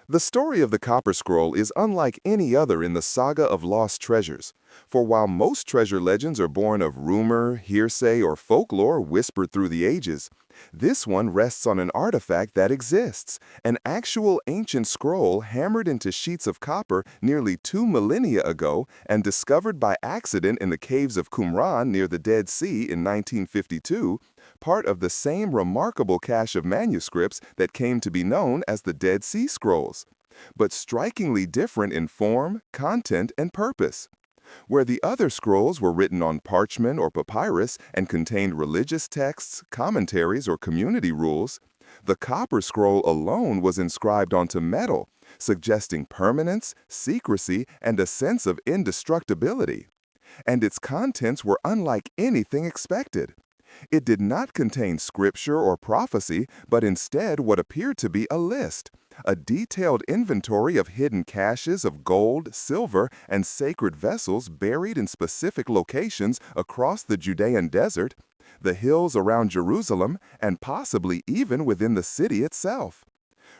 The story of the Copper Scroll is unlike any other in the saga of lost treasures, for while most treasure legends are born of rumor, hearsay, or folklore whispered through the ages, this one rests on an artifact that exists, an actual ancient scroll hammered into sheets of copper nearly 2 millennia ago and discovered by accident in the caves of Qumran near the Dead Sea in 1952, part of the same remarkable cache of manuscripts that came to be known as the Dead Sea Scrolls, but strikingly different in form, content, and purpose. Where the other scrolls were written on parchment or papyrus and contained religious texts, commentaries, or community rules, the Copper Scroll alone was inscribed onto metal, suggesting permanence, secrecy, and a sense of indestructibility. And its contents were unlike anything expected. It did not contain scripture or prophecy, but instead what appeared to be a list, a detailed inventory of hidden caches of gold, silver, and sacred vessels buried in specific locations across the Judean desert, the hills around Jerusalem, and possibly even within the city itself.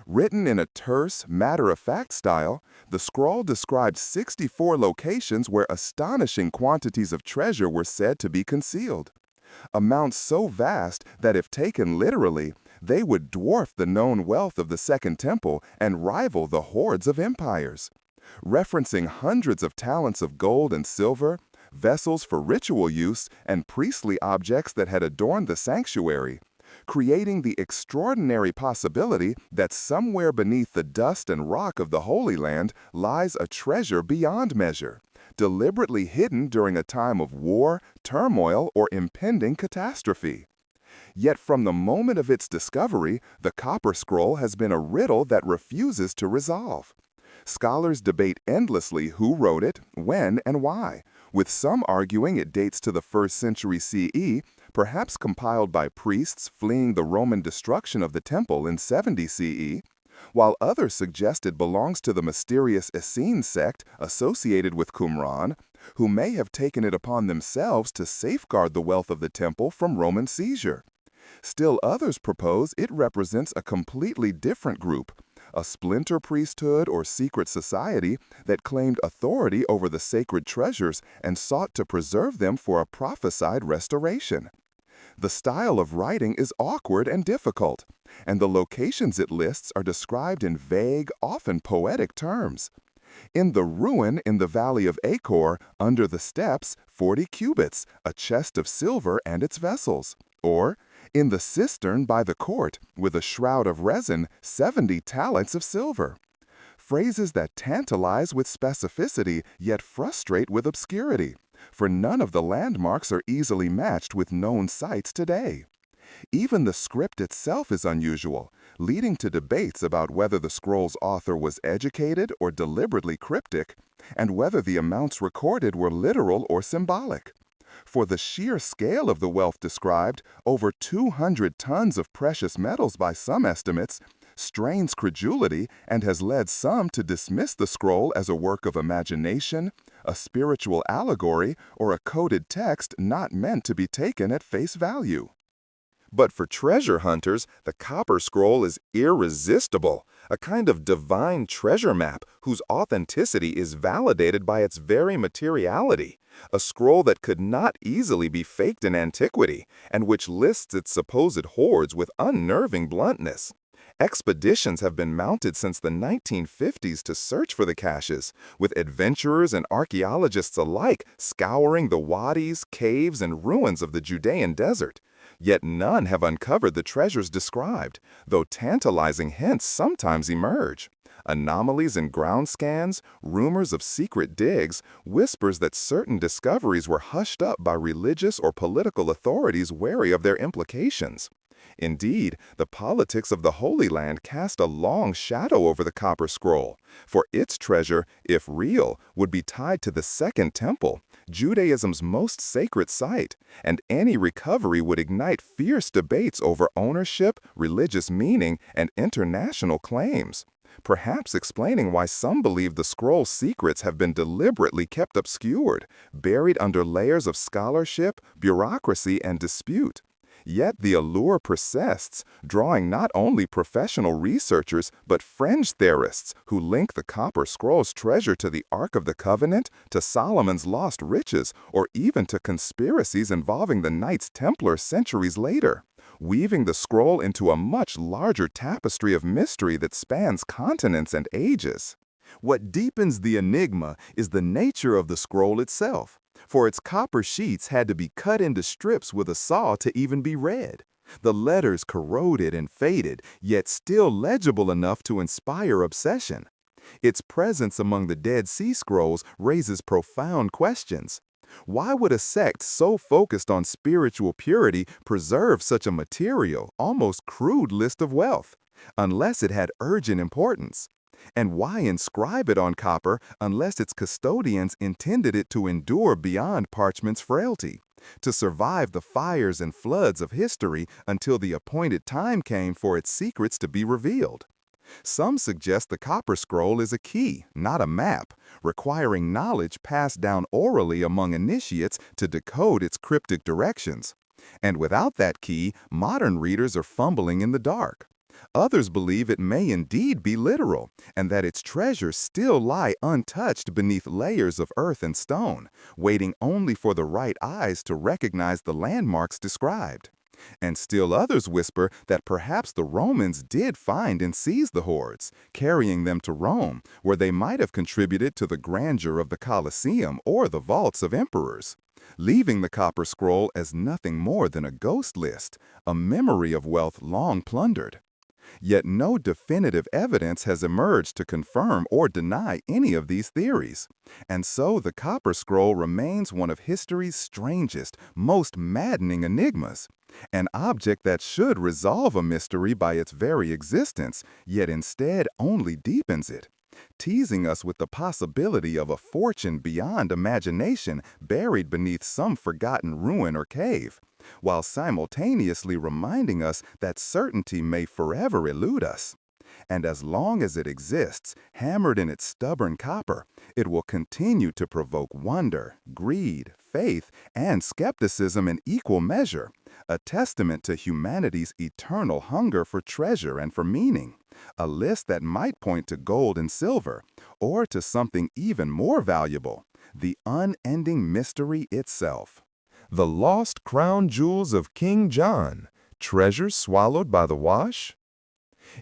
Written in a terse, matter-of-fact style, the scroll described 64 locations where astonishing quantities of treasure were said to be concealed. Amounts so vast that if taken literally, they would dwarf the known wealth of the Second Temple and rival the hordes of empires. Referencing hundreds of talents of gold and silver, vessels for ritual use, and priestly objects that had adorned the sanctuary, creating the extraordinary possibility that somewhere beneath the dust and rock of the Holy Land lies a treasure beyond measure, deliberately hidden during a time of war, turmoil, or impending catastrophe. Yet from the moment of its discovery, the Copper Scroll has been a riddle that refuses to resolve. Scholars debate endlessly who wrote it, when, and why, with some arguing it dates to the 1st century CE, perhaps compiled by priests fleeing the Roman destruction of the temple in 70 CE, while others suggest it belongs to the mysterious Essene sect associated with Qumran, who may have taken it upon themselves to safeguard the wealth of the temple from Roman seizure. Still others propose it represents a completely different group, a splinter priesthood or secret society that claimed authority over the sacred treasures and sought to preserve them for a prophesied restoration. The style of writing is awkward and difficult, and the locations it lists are described in vague, often poetic terms. In the ruin in the valley of Achor, under the steps, 40 cubits, a chest of silver and its vessels. Or, in the cistern by the court, with a shroud of resin, 70 talents of silver. Phrases that tantalize with specificity yet frustrate with obscurity, for none of the landmarks are easily matched with known sites today. Even the script itself is unusual, leading to debates about whether the scroll's author was educated or deliberately cryptic, and whether the amounts recorded were literal or symbolic. For the sheer scale of the wealth described, over 200 tons of precious metals by some estimates, strains credulity and has led some to dismiss the scroll as a work of imagination, a spiritual allegory, or a coded text not meant to be taken at face value. But for treasure hunters, the Copper Scroll is irresistible, a kind of divine treasure map whose authenticity is validated by its very materiality, a scroll that could not easily be faked in antiquity, and which lists its supposed hoards with unnerving bluntness. Expeditions have been mounted since the 1950s to search for the caches, with adventurers and archaeologists alike scouring the wadis, caves, and ruins of the Judean desert. Yet none have uncovered the treasures described, though tantalizing hints sometimes emerge. Anomalies in ground scans, rumors of secret digs, whispers that certain discoveries were hushed up by religious or political authorities wary of their implications. Indeed, the politics of the Holy Land cast a long shadow over the Copper Scroll, for its treasure, if real, would be tied to the Second Temple, Judaism's most sacred site, and any recovery would ignite fierce debates over ownership, religious meaning, and international claims, perhaps explaining why some believe the scroll's secrets have been deliberately kept obscured, buried under layers of scholarship, bureaucracy, and dispute. Yet the allure persists, drawing not only professional researchers but fringe theorists who link the Copper Scroll's treasure to the Ark of the Covenant, to Solomon's lost riches, or even to conspiracies involving the Knights Templar centuries later, weaving the scroll into a much larger tapestry of mystery that spans continents and ages. What deepens the enigma is the nature of the scroll itself, for its copper sheets had to be cut into strips with a saw to even be read. The letters corroded and faded, yet still legible enough to inspire obsession. Its presence among the Dead Sea Scrolls raises profound questions. Why would a sect so focused on spiritual purity preserve such a material, almost crude list of wealth, unless it had urgent importance? And why inscribe it on copper unless its custodians intended it to endure beyond parchment's frailty, to survive the fires and floods of history until the appointed time came for its secrets to be revealed? Some suggest the Copper Scroll is a key, not a map, requiring knowledge passed down orally among initiates to decode its cryptic directions. And without that key, modern readers are fumbling in the dark. Others believe it may indeed be literal, and that its treasures still lie untouched beneath layers of earth and stone, waiting only for the right eyes to recognize the landmarks described. And still others whisper that perhaps the Romans did find and seize the hoards, carrying them to Rome, where they might have contributed to the grandeur of the Colosseum or the vaults of emperors, leaving the Copper Scroll as nothing more than a ghost list, a memory of wealth long plundered. Yet no definitive evidence has emerged to confirm or deny any of these theories. And so the Copper Scroll remains one of history's strangest, most maddening enigmas, an object that should resolve a mystery by its very existence, yet instead only deepens it, teasing us with the possibility of a fortune beyond imagination buried beneath some forgotten ruin or cave, while simultaneously reminding us that certainty may forever elude us. And as long as it exists, hammered in its stubborn copper, it will continue to provoke wonder, greed, faith, and skepticism in equal measure, a testament to humanity's eternal hunger for treasure and for meaning, a list that might point to gold and silver, or to something even more valuable, the unending mystery itself. The lost crown jewels of King John, treasures swallowed by the wash?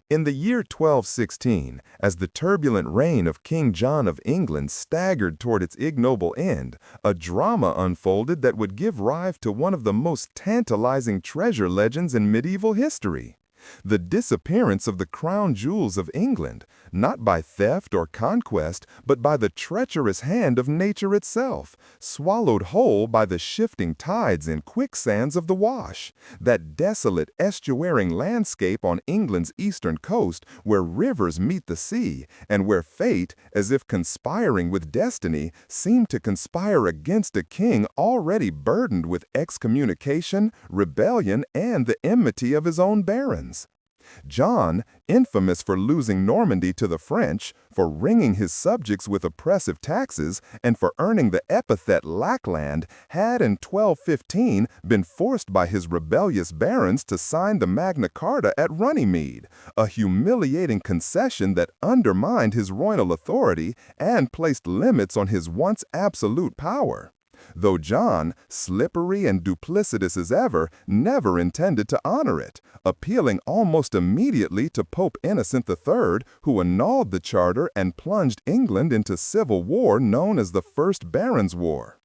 In the year 1216, as the turbulent reign of King John of England staggered toward its ignoble end, a drama unfolded that would give rise to one of the most tantalizing treasure legends in medieval history. The disappearance of the crown jewels of England, not by theft or conquest, but by the treacherous hand of nature itself, swallowed whole by the shifting tides and quicksands of the Wash, that desolate estuarine landscape on England's eastern coast where rivers meet the sea, and where fate, as if conspiring with destiny, seemed to conspire against a king already burdened with excommunication, rebellion, and the enmity of his own barons. John, infamous for losing Normandy to the French, for wringing his subjects with oppressive taxes, and for earning the epithet Lackland, had in 1215 been forced by his rebellious barons to sign the Magna Carta at Runnymede, a humiliating concession that undermined his royal authority and placed limits on his once absolute power. though John, slippery and duplicitous as ever, never intended to honor it, appealing almost immediately to Pope Innocent III, who annulled the charter and plunged England into civil war known as the First Barons' War.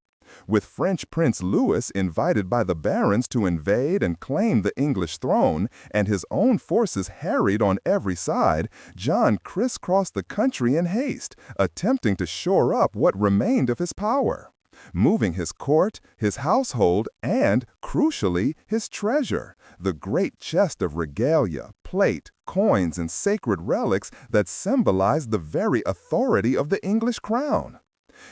With French Prince Louis invited by the barons to invade and claim the English throne, and his own forces harried on every side, John crisscrossed the country in haste, attempting to shore up what remained of his power, moving his court, his household, and, crucially, his treasure, the great chest of regalia, plate, coins, and sacred relics that symbolized the very authority of the English crown.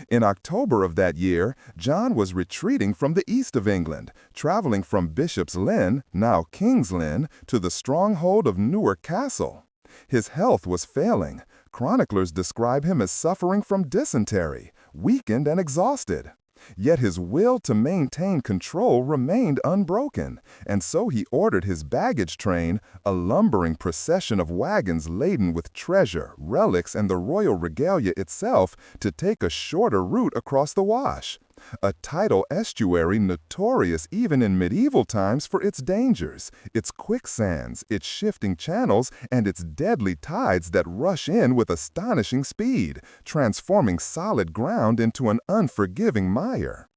In October of that year, John was retreating from the east of England, traveling from Bishop's Lynn, now King's Lynn, to the stronghold of Newark Castle. His health was failing. Chroniclers describe him as suffering from dysentery, weakened and exhausted. Yet his will to maintain control remained unbroken, and so he ordered his baggage train, a lumbering procession of wagons laden with treasure, relics, and the royal regalia itself, to take a shorter route across the Wash, a tidal estuary notorious even in medieval times for its dangers, its quicksands, its shifting channels, and its deadly tides that rush in with astonishing speed, transforming solid ground into an unforgiving mire.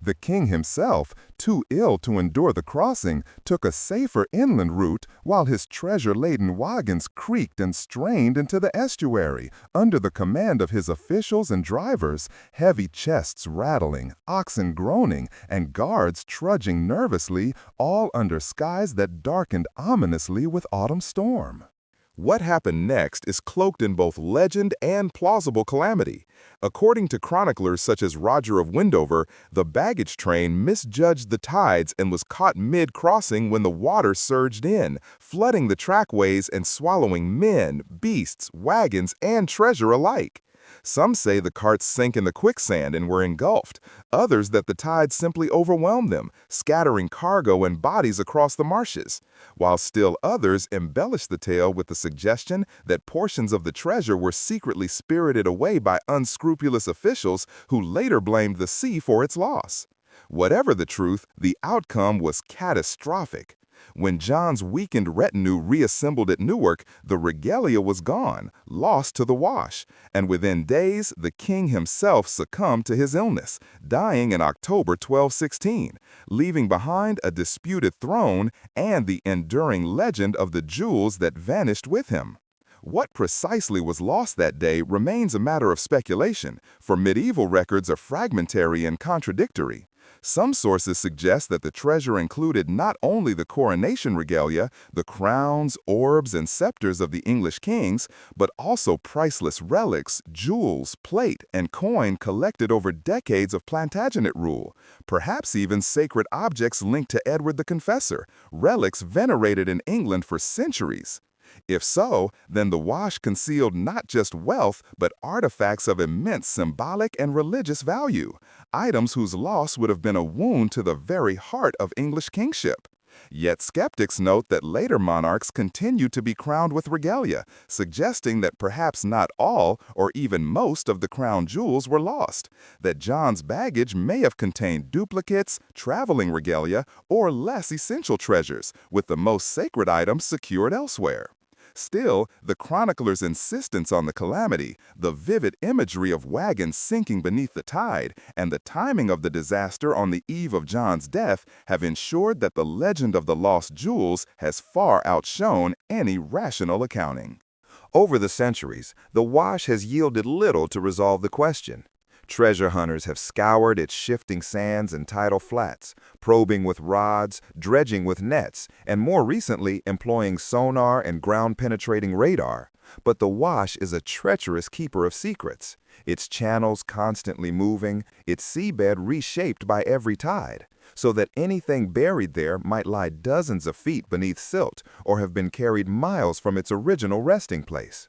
The king himself, too ill to endure the crossing, took a safer inland route while his treasure-laden wagons creaked and strained into the estuary, under the command of his officials and drivers, heavy chests rattling, oxen groaning, and guards trudging nervously, all under skies that darkened ominously with autumn storm. What happened next is cloaked in both legend and plausible calamity. According to chroniclers such as Roger of Wendover, the baggage train misjudged the tides and was caught mid-crossing when the water surged in, flooding the trackways and swallowing men, beasts, wagons, and treasure alike. Some say the carts sank in the quicksand and were engulfed, others that the tides simply overwhelmed them, scattering cargo and bodies across the marshes, while still others embellished the tale with the suggestion that portions of the treasure were secretly spirited away by unscrupulous officials who later blamed the sea for its loss. Whatever the truth, the outcome was catastrophic. When John's weakened retinue reassembled at Newark, the regalia was gone, lost to the Wash, and within days the king himself succumbed to his illness, dying in October 1216, leaving behind a disputed throne and the enduring legend of the jewels that vanished with him. What precisely was lost that day remains a matter of speculation, for medieval records are fragmentary and contradictory. Some sources suggest that the treasure included not only the coronation regalia, the crowns, orbs, and scepters of the English kings, but also priceless relics, jewels, plate, and coin collected over decades of Plantagenet rule, perhaps even sacred objects linked to Edward the Confessor, relics venerated in England for centuries. If so, then the Wash concealed not just wealth, but artifacts of immense symbolic and religious value, items whose loss would have been a wound to the very heart of English kingship. Yet skeptics note that later monarchs continued to be crowned with regalia, suggesting that perhaps not all, or even most, of the crown jewels were lost, that John's baggage may have contained duplicates, traveling regalia, or less essential treasures, with the most sacred items secured elsewhere. Still, the chronicler's insistence on the calamity, the vivid imagery of wagons sinking beneath the tide, and the timing of the disaster on the eve of John's death have ensured that the legend of the lost jewels has far outshone any rational accounting. Over the centuries, the Wash has yielded little to resolve the question. Treasure hunters have scoured its shifting sands and tidal flats, probing with rods, dredging with nets, and more recently employing sonar and ground-penetrating radar. But the Wash is a treacherous keeper of secrets, its channels constantly moving, its seabed reshaped by every tide, so that anything buried there might lie dozens of feet beneath silt or have been carried miles from its original resting place.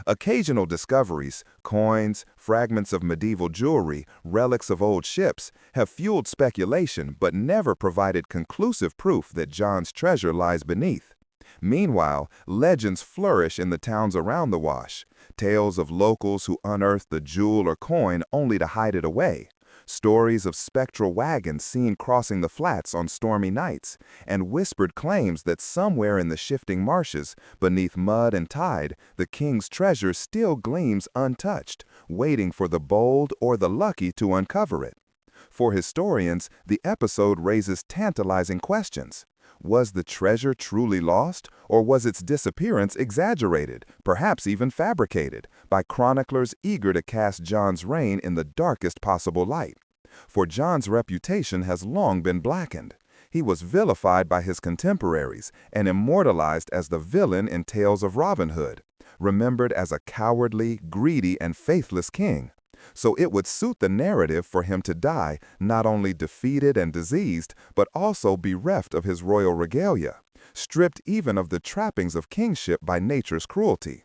Occasional discoveries, coins, fragments of medieval jewelry, relics of old ships, have fueled speculation but never provided conclusive proof that John's treasure lies beneath. Meanwhile, legends flourish in the towns around the Wash, tales of locals who unearthed the jewel or coin only to hide it away, stories of spectral wagons seen crossing the flats on stormy nights, and whispered claims that somewhere in the shifting marshes, beneath mud and tide, the king's treasure still gleams untouched, waiting for the bold or the lucky to uncover it. For historians, the episode raises tantalizing questions. Was the treasure truly lost, or was its disappearance exaggerated, perhaps even fabricated, by chroniclers eager to cast John's reign in the darkest possible light? For John's reputation has long been blackened. He was vilified by his contemporaries and immortalized as the villain in tales of Robin Hood, remembered as a cowardly, greedy, and faithless king. So it would suit the narrative for him to die not only defeated and diseased, but also bereft of his royal regalia, stripped even of the trappings of kingship by nature's cruelty.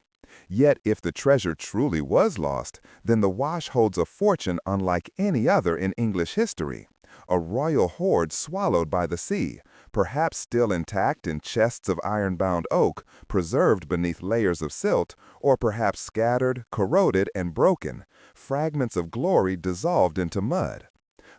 Yet if the treasure truly was lost, then the Wash holds a fortune unlike any other in English history. A royal hoard swallowed by the sea, perhaps still intact in chests of iron-bound oak, preserved beneath layers of silt, or perhaps scattered, corroded, and broken, fragments of glory dissolved into mud.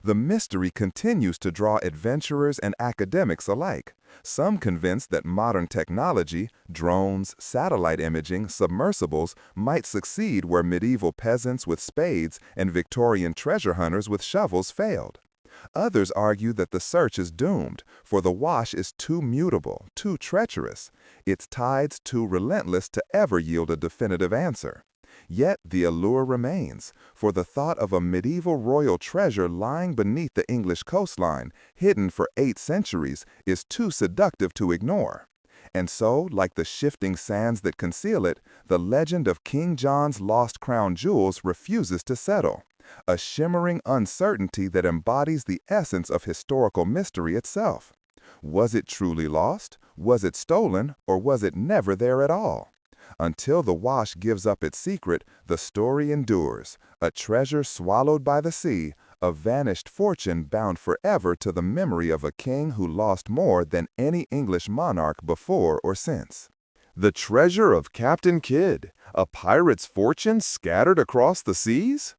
The mystery continues to draw adventurers and academics alike, some convinced that modern technology, drones, satellite imaging, submersibles, might succeed where medieval peasants with spades and Victorian treasure hunters with shovels failed. Others argue that the search is doomed, for the Wash is too mutable, too treacherous, its tides too relentless to ever yield a definitive answer. Yet the allure remains, for the thought of a medieval royal treasure lying beneath the English coastline, hidden for 8 centuries, is too seductive to ignore. And so, like the shifting sands that conceal it, the legend of King John's lost crown jewels refuses to settle, a shimmering uncertainty that embodies the essence of historical mystery itself. Was it truly lost? Was it stolen? Or was it never there at all? Until the Wash gives up its secret, the story endures, a treasure swallowed by the sea, a vanished fortune bound forever to the memory of a king who lost more than any English monarch before or since. The treasure of Captain Kidd, a pirate's fortune scattered across the seas?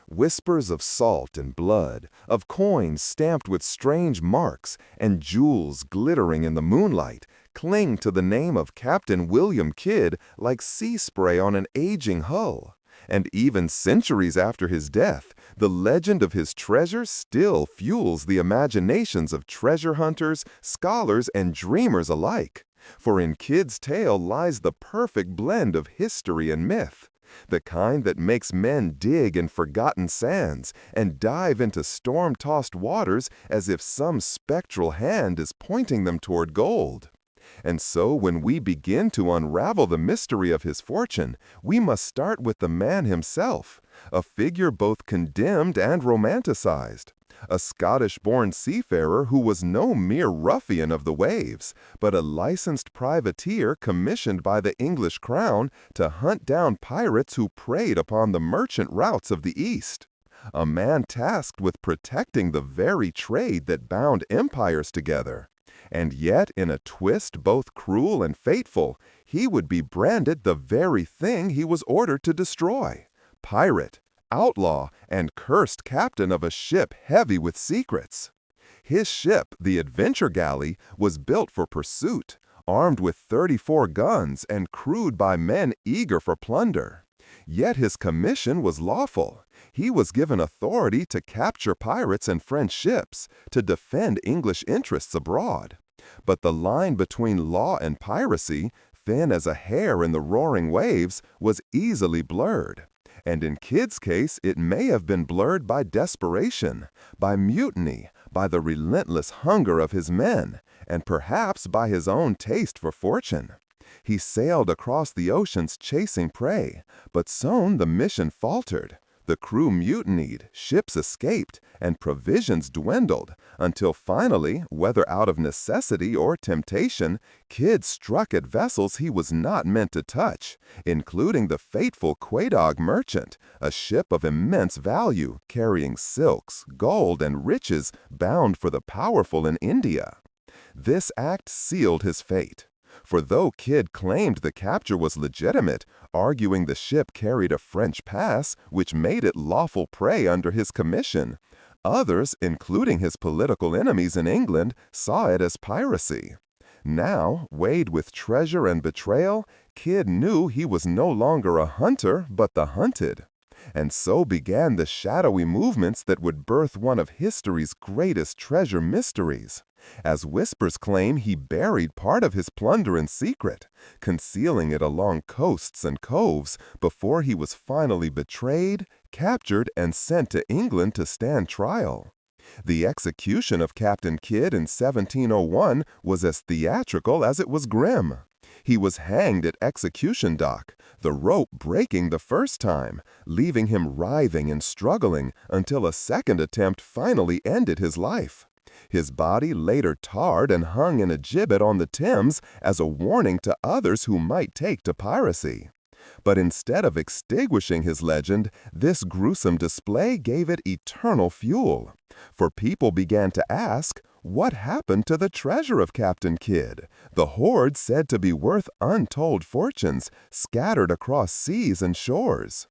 Whispers of salt and blood, of coins stamped with strange marks, and jewels glittering in the moonlight, cling to the name of Captain William Kidd like sea spray on an aging hull. And even centuries after his death, the legend of his treasure still fuels the imaginations of treasure hunters, scholars, and dreamers alike. For in Kidd's tale lies the perfect blend of history and myth, the kind that makes men dig in forgotten sands and dive into storm-tossed waters as if some spectral hand is pointing them toward gold. And so when we begin to unravel the mystery of his fortune, we must start with the man himself, a figure both condemned and romanticized. A Scottish-born seafarer who was no mere ruffian of the waves, but a licensed privateer commissioned by the English crown to hunt down pirates who preyed upon the merchant routes of the East. A man tasked with protecting the very trade that bound empires together. And yet, in a twist both cruel and fateful, he would be branded the very thing he was ordered to destroy: pirate, outlaw, and cursed captain of a ship heavy with secrets. His ship, the Adventure Galley, was built for pursuit, armed with 34 guns and crewed by men eager for plunder. Yet his commission was lawful. He was given authority to capture pirates and French ships, to defend English interests abroad. But the line between law and piracy, thin as a hair in the roaring waves, was easily blurred. And in Kidd's case, it may have been blurred by desperation, by mutiny, by the relentless hunger of his men, and perhaps by his own taste for fortune. He sailed across the oceans chasing prey, but soon the mission faltered. The crew mutinied, ships escaped, and provisions dwindled, until finally, whether out of necessity or temptation, Kidd struck at vessels he was not meant to touch, including the fateful Quedagh Merchant, a ship of immense value, carrying silks, gold, and riches bound for the powerful in India. This act sealed his fate. For though Kidd claimed the capture was legitimate, arguing the ship carried a French pass, which made it lawful prey under his commission, Others, including his political enemies in England, saw it as piracy. Now, weighed with treasure and betrayal, Kidd knew he was no longer a hunter, but the hunted. And so began the shadowy movements that would birth one of history's greatest treasure mysteries. As whispers claim, he buried part of his plunder in secret, concealing it along coasts and coves before he was finally betrayed, captured, and sent to England to stand trial. The execution of Captain Kidd in 1701 was as theatrical as it was grim. He was hanged at Execution Dock, the rope breaking the first time, leaving him writhing and struggling until a second attempt finally ended his life. His body later tarred and hung in a gibbet on the Thames as a warning to others who might take to piracy. But instead of extinguishing his legend, this gruesome display gave it eternal fuel. For people began to ask, what happened to the treasure of Captain Kidd, the hoard said to be worth untold fortunes, scattered across seas and shores?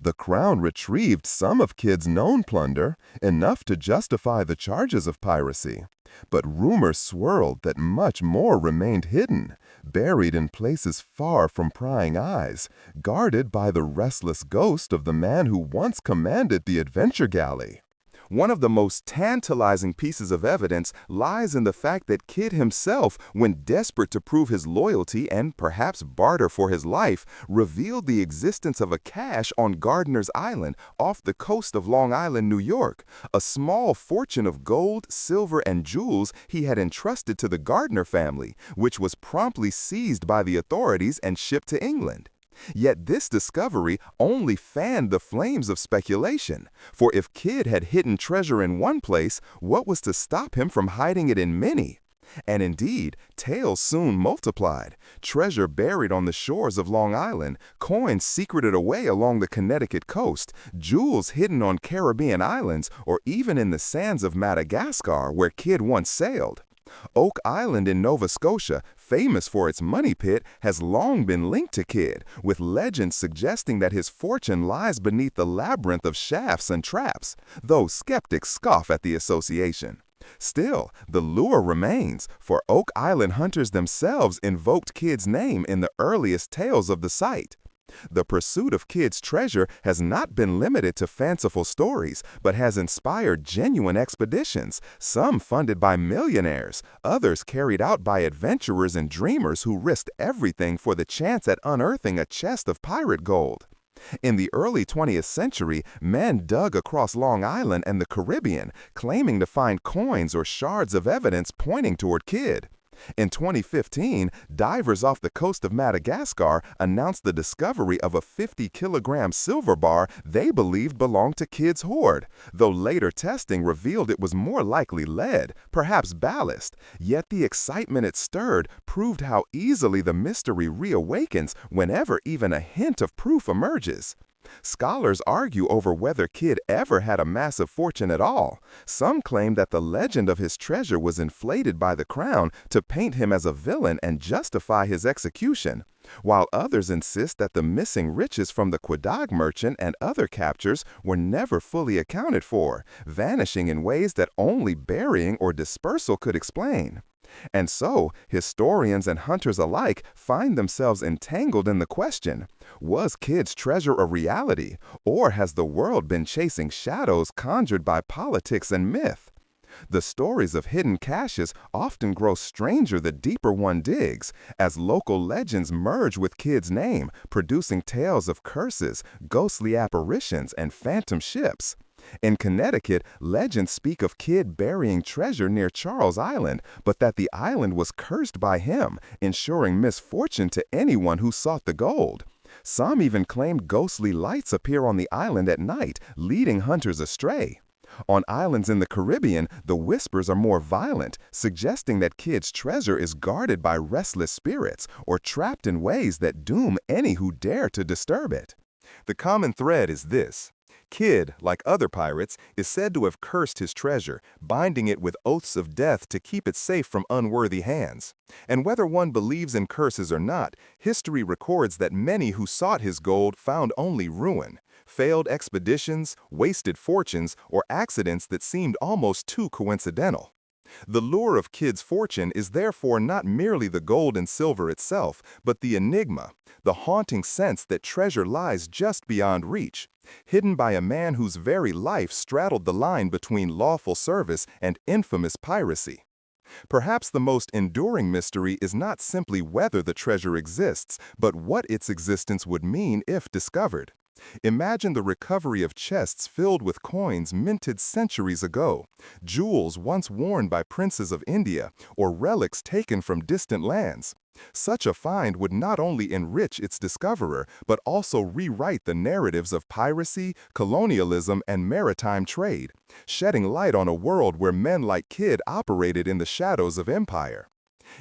The Crown retrieved some of Kidd's known plunder, enough to justify the charges of piracy. But rumors swirled that much more remained hidden, buried in places far from prying eyes, guarded by the restless ghost of the man who once commanded the Adventure Galley. One of the most tantalizing pieces of evidence lies in the fact that Kidd himself, when desperate to prove his loyalty and perhaps barter for his life, revealed the existence of a cache on Gardiner's Island off the coast of Long Island, New York, a small fortune of gold, silver, and jewels he had entrusted to the Gardiner family, which was promptly seized by the authorities and shipped to England. Yet this discovery only fanned the flames of speculation, for if Kidd had hidden treasure in one place, what was to stop him from hiding it in many? And indeed, tales soon multiplied. Treasure buried on the shores of Long Island, coins secreted away along the Connecticut coast, jewels hidden on Caribbean islands, or even in the sands of Madagascar where Kidd once sailed. Oak Island in Nova Scotia, famous for its money pit, has long been linked to Kidd, with legends suggesting that his fortune lies beneath the labyrinth of shafts and traps, though skeptics scoff at the association. Still, the lure remains, for Oak Island hunters themselves invoked Kidd's name in the earliest tales of the site. The pursuit of Kidd's treasure has not been limited to fanciful stories, but has inspired genuine expeditions, some funded by millionaires, others carried out by adventurers and dreamers who risked everything for the chance at unearthing a chest of pirate gold. In the early 20th century, men dug across Long Island and the Caribbean, claiming to find coins or shards of evidence pointing toward Kidd. In 2015, divers off the coast of Madagascar announced the discovery of a 50-kilogram silver bar they believed belonged to Kidd's hoard, though later testing revealed it was more likely lead, perhaps ballast. Yet the excitement it stirred proved how easily the mystery reawakens whenever even a hint of proof emerges. Scholars argue over whether Kidd ever had a massive fortune at all. Some claim that the legend of his treasure was inflated by the Crown to paint him as a villain and justify his execution, while others insist that the missing riches from the Quedagh merchant and other captures were never fully accounted for, vanishing in ways that only burying or dispersal could explain. And so, historians and hunters alike find themselves entangled in the question, was Kidd's treasure a reality, or has the world been chasing shadows conjured by politics and myth? The stories of hidden caches often grow stranger the deeper one digs, as local legends merge with Kidd's name, producing tales of curses, ghostly apparitions, and phantom ships. In Connecticut, legends speak of Kidd burying treasure near Charles Island, but that the island was cursed by him, ensuring misfortune to anyone who sought the gold. Some even claimed ghostly lights appear on the island at night, leading hunters astray. On islands in the Caribbean, the whispers are more violent, suggesting that Kidd's treasure is guarded by restless spirits or trapped in ways that doom any who dare to disturb it. The common thread is this: Kidd, like other pirates, is said to have cursed his treasure, binding it with oaths of death to keep it safe from unworthy hands. And whether one believes in curses or not, history records that many who sought his gold found only ruin, failed expeditions, wasted fortunes, or accidents that seemed almost too coincidental. The lure of Kidd's fortune is therefore not merely the gold and silver itself, but the enigma, the haunting sense that treasure lies just beyond reach, hidden by a man whose very life straddled the line between lawful service and infamous piracy. Perhaps the most enduring mystery is not simply whether the treasure exists, but what its existence would mean if discovered. Imagine the recovery of chests filled with coins minted centuries ago, jewels once worn by princes of India, or relics taken from distant lands. Such a find would not only enrich its discoverer, but also rewrite the narratives of piracy, colonialism, and maritime trade, shedding light on a world where men like Kidd operated in the shadows of empire.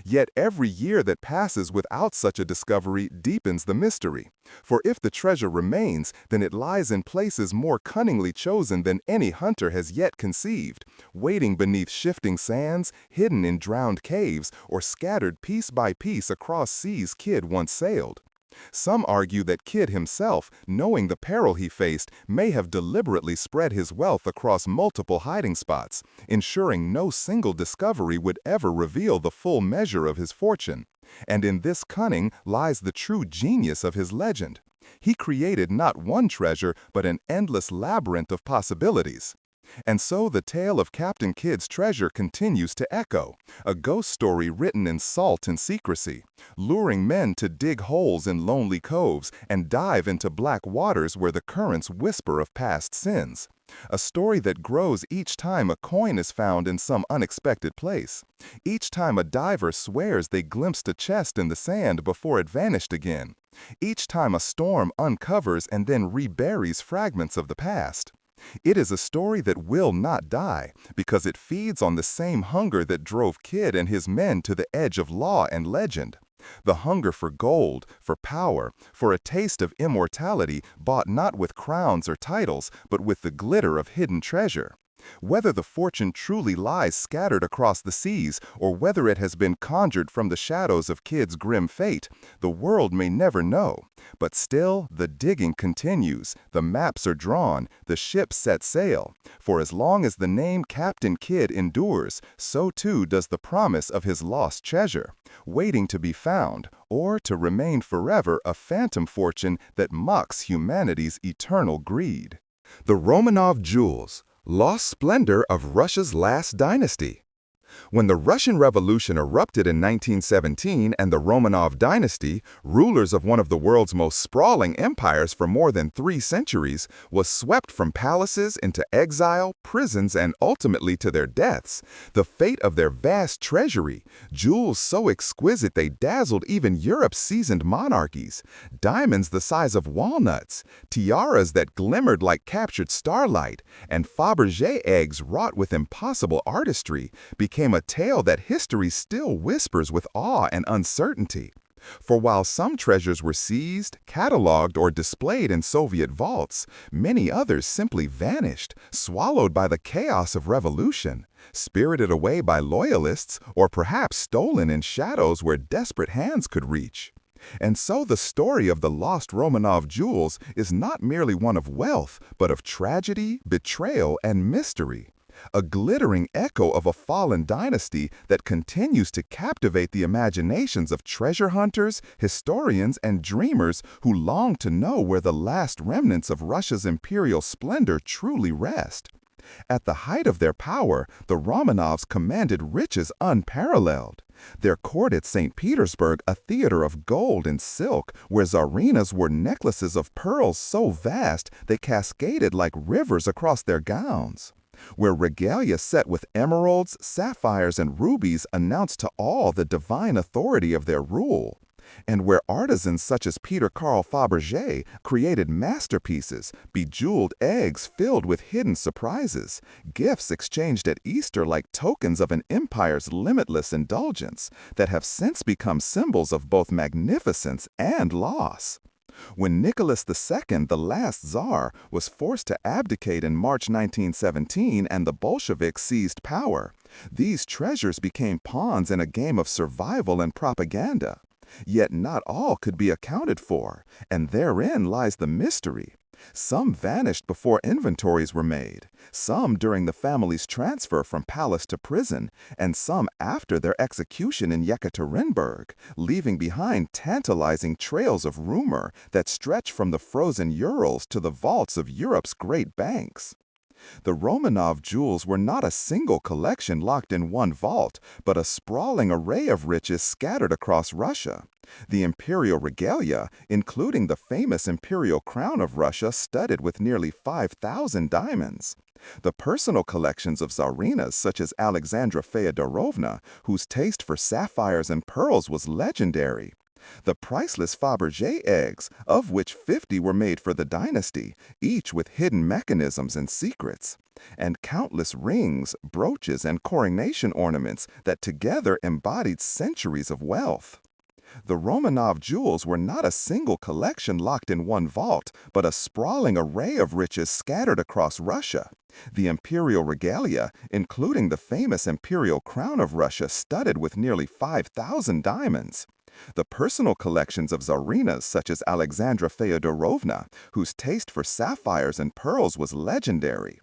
Yet every year that passes without such a discovery deepens the mystery. For if the treasure remains, then it lies in places more cunningly chosen than any hunter has yet conceived, waiting beneath shifting sands, hidden in drowned caves, or scattered piece by piece across seas Kidd once sailed. Some argue that Kidd himself, knowing the peril he faced, may have deliberately spread his wealth across multiple hiding spots, ensuring no single discovery would ever reveal the full measure of his fortune. And in this cunning lies the true genius of his legend. He created not one treasure, but an endless labyrinth of possibilities. And so the tale of Captain Kidd's treasure continues to echo, a ghost story written in salt and secrecy, luring men to dig holes in lonely coves and dive into black waters where the currents whisper of past sins. A story that grows each time a coin is found in some unexpected place, each time a diver swears they glimpsed a chest in the sand before it vanished again, each time a storm uncovers and then reburies fragments of the past. It is a story that will not die, because it feeds on the same hunger that drove Kidd and his men to the edge of law and legend. The hunger for gold, for power, for a taste of immortality bought not with crowns or titles, but with the glitter of hidden treasure. Whether the fortune truly lies scattered across the seas, or whether it has been conjured from the shadows of Kidd's grim fate, the world may never know. But still, the digging continues, the maps are drawn, the ships set sail. For as long as the name Captain Kidd endures, so too does the promise of his lost treasure, waiting to be found, or to remain forever a phantom fortune that mocks humanity's eternal greed. The Romanov Jewels, lost splendor of Russia's last dynasty. When the Russian Revolution erupted in 1917 and the Romanov dynasty, rulers of one of the world's most sprawling empires for more than 3 centuries, was swept from palaces into exile, prisons, and ultimately to their deaths, the fate of their vast treasury, jewels so exquisite they dazzled even Europe's seasoned monarchies, diamonds the size of walnuts, tiaras that glimmered like captured starlight, and Fabergé eggs wrought with impossible artistry, became a tale that history still whispers with awe and uncertainty. For while some treasures were seized, cataloged, or displayed in Soviet vaults, many others simply vanished, swallowed by the chaos of revolution, spirited away by loyalists, or perhaps stolen in shadows where desperate hands could reach. And so the story of the lost Romanov jewels is not merely one of wealth, but of tragedy, betrayal, and mystery. A glittering echo of a fallen dynasty that continues to captivate the imaginations of treasure hunters, historians, and dreamers who long to know where the last remnants of Russia's imperial splendor truly rest. At the height of their power, the Romanovs commanded riches unparalleled. Their court at St. Petersburg a theater of gold and silk, where czarinas wore necklaces of pearls so vast they cascaded like rivers across their gowns. Where regalia set with emeralds, sapphires, and rubies announced to all the divine authority of their rule, and where artisans such as Peter Carl Fabergé created masterpieces, bejeweled eggs filled with hidden surprises, gifts exchanged at Easter like tokens of an empire's limitless indulgence, that have since become symbols of both magnificence and loss. When Nicholas II, the last Tsar, was forced to abdicate in March 1917 and the Bolsheviks seized power, these treasures became pawns in a game of survival and propaganda. Yet not all could be accounted for, and therein lies the mystery. Some vanished before inventories were made, some during the family's transfer from palace to prison, and some after their execution in Yekaterinburg, leaving behind tantalizing trails of rumor that stretch from the frozen Urals to the vaults of Europe's great banks. The Romanov jewels were not a single collection locked in one vault, but a sprawling array of riches scattered across Russia. The imperial regalia, including the famous imperial crown of Russia studded with nearly 5,000 diamonds. The personal collections of Tsarinas such as Alexandra Feodorovna, whose taste for sapphires and pearls was legendary. The priceless Fabergé eggs, of which 50 were made for the dynasty, each with hidden mechanisms and secrets, and countless rings, brooches, and coronation ornaments that together embodied centuries of wealth. The Romanov jewels were not a single collection locked in one vault, but a sprawling array of riches scattered across Russia. The imperial regalia, including the famous imperial crown of Russia studded with nearly 5,000 diamonds. The personal collections of Tsarinas such as Alexandra Feodorovna, whose taste for sapphires and pearls was legendary.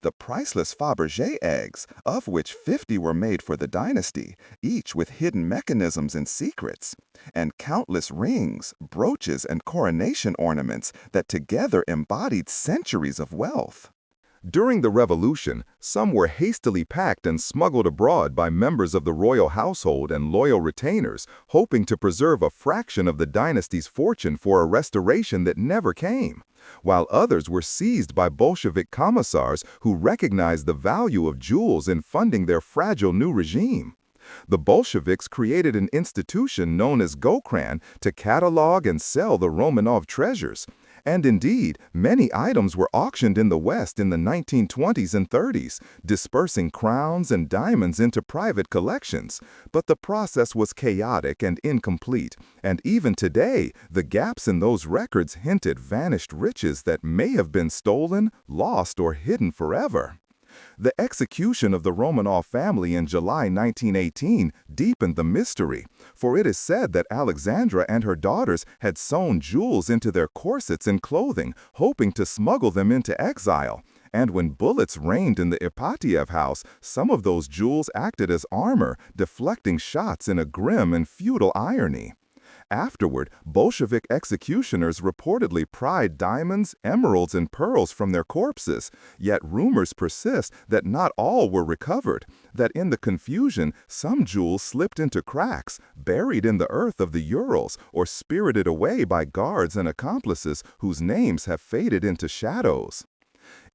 The priceless Fabergé eggs, of which 50 were made for the dynasty, each with hidden mechanisms and secrets, and countless rings, brooches, and coronation ornaments that together embodied centuries of wealth. During the Revolution, some were hastily packed and smuggled abroad by members of the royal household and loyal retainers, hoping to preserve a fraction of the dynasty's fortune for a restoration that never came, while others were seized by Bolshevik commissars who recognized the value of jewels in funding their fragile new regime. The Bolsheviks created an institution known as Gokran to catalog and sell the Romanov treasures. And indeed, many items were auctioned in the West in the 1920s and 30s, dispersing crowns and diamonds into private collections. But the process was chaotic and incomplete, and even today, the gaps in those records hint at vanished riches that may have been stolen, lost, or hidden forever. The execution of the Romanov family in July 1918 deepened the mystery, for it is said that Alexandra and her daughters had sewn jewels into their corsets and clothing, hoping to smuggle them into exile. And when bullets rained in the Ipatiev house, some of those jewels acted as armor, deflecting shots in a grim and futile irony. Afterward, Bolshevik executioners reportedly pried diamonds, emeralds, and pearls from their corpses, yet rumors persist that not all were recovered, that in the confusion, some jewels slipped into cracks, buried in the earth of the Urals, or spirited away by guards and accomplices whose names have faded into shadows.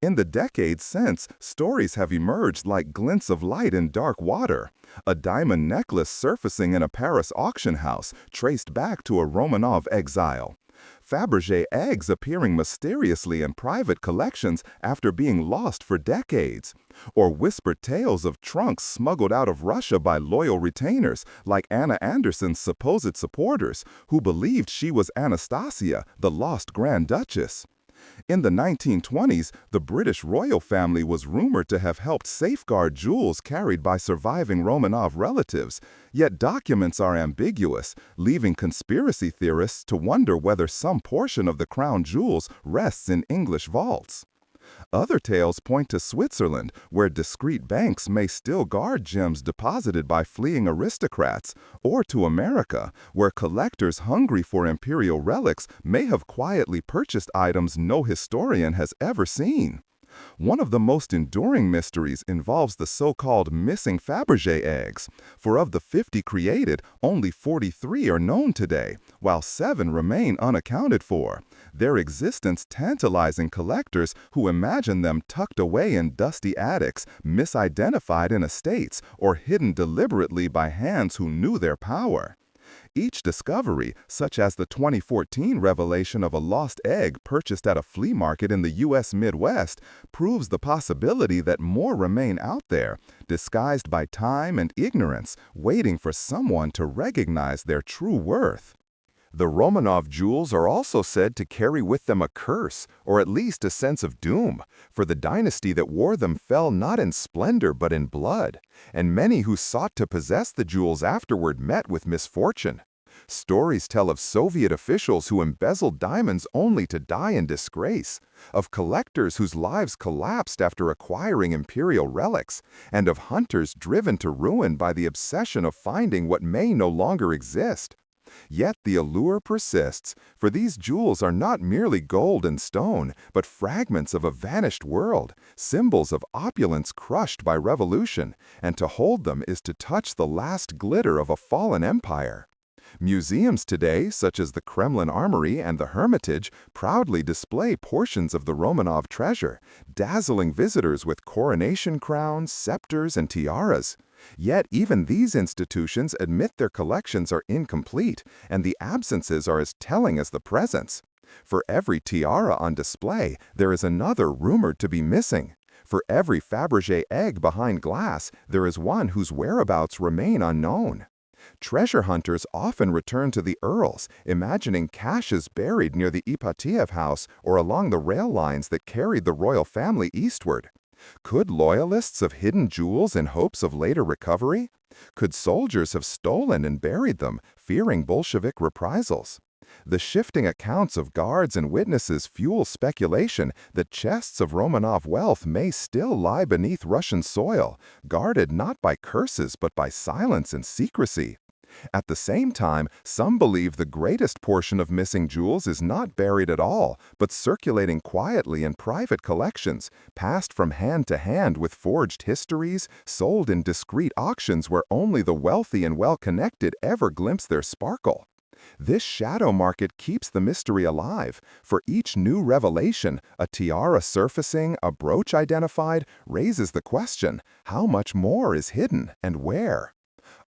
In the decades since, stories have emerged like glints of light in dark water. A diamond necklace surfacing in a Paris auction house traced back to a Romanov exile. Fabergé eggs appearing mysteriously in private collections after being lost for decades. Or whispered tales of trunks smuggled out of Russia by loyal retainers like Anna Anderson's supposed supporters, who believed she was Anastasia, the lost Grand Duchess. In the 1920s, the British royal family was rumored to have helped safeguard jewels carried by surviving Romanov relatives, yet documents are ambiguous, leaving conspiracy theorists to wonder whether some portion of the crown jewels rests in English vaults. Other tales point to Switzerland, where discreet banks may still guard gems deposited by fleeing aristocrats, or to America, where collectors hungry for imperial relics may have quietly purchased items no historian has ever seen. One of the most enduring mysteries involves the so-called missing Fabergé eggs, for of the 50 created, only 43 are known today, while 7 remain unaccounted for, their existence tantalizing collectors who imagine them tucked away in dusty attics, misidentified in estates, or hidden deliberately by hands who knew their power. Each discovery, such as the 2014 revelation of a lost egg purchased at a flea market in the U.S. Midwest, proves the possibility that more remain out there, disguised by time and ignorance, waiting for someone to recognize their true worth. The Romanov jewels are also said to carry with them a curse, or at least a sense of doom, for the dynasty that wore them fell not in splendor but in blood, and many who sought to possess the jewels afterward met with misfortune. Stories tell of Soviet officials who embezzled diamonds only to die in disgrace, of collectors whose lives collapsed after acquiring imperial relics, and of hunters driven to ruin by the obsession of finding what may no longer exist. Yet the allure persists, for these jewels are not merely gold and stone, but fragments of a vanished world, symbols of opulence crushed by revolution, and to hold them is to touch the last glitter of a fallen empire. Museums today, such as the Kremlin Armory and the Hermitage, proudly display portions of the Romanov treasure, dazzling visitors with coronation crowns, scepters, and tiaras. Yet even these institutions admit their collections are incomplete, and the absences are as telling as the presence. For every tiara on display, there is another rumored to be missing. For every Fabergé egg behind glass, there is one whose whereabouts remain unknown. Treasure hunters often return to the Urals, imagining caches buried near the Ipatiev house or along the rail lines that carried the royal family eastward. Could loyalists have hidden jewels in hopes of later recovery? Could soldiers have stolen and buried them, fearing Bolshevik reprisals? The shifting accounts of guards and witnesses fuel speculation that chests of Romanov wealth may still lie beneath Russian soil, guarded not by curses but by silence and secrecy. At the same time, some believe the greatest portion of missing jewels is not buried at all, but circulating quietly in private collections, passed from hand to hand with forged histories, sold in discreet auctions where only the wealthy and well-connected ever glimpse their sparkle. This shadow market keeps the mystery alive. For each new revelation, a tiara surfacing, a brooch identified, raises the question, how much more is hidden and where?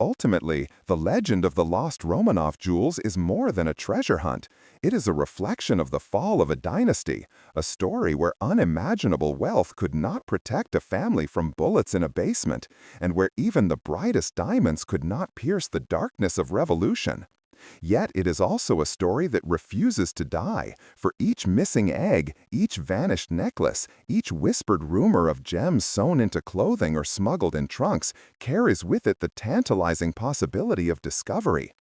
Ultimately, the legend of the lost Romanov jewels is more than a treasure hunt. It is a reflection of the fall of a dynasty, a story where unimaginable wealth could not protect a family from bullets in a basement, and where even the brightest diamonds could not pierce the darkness of revolution. Yet it is also a story that refuses to die, for each missing egg, each vanished necklace, each whispered rumor of gems sewn into clothing or smuggled in trunks carries with it the tantalizing possibility of discovery.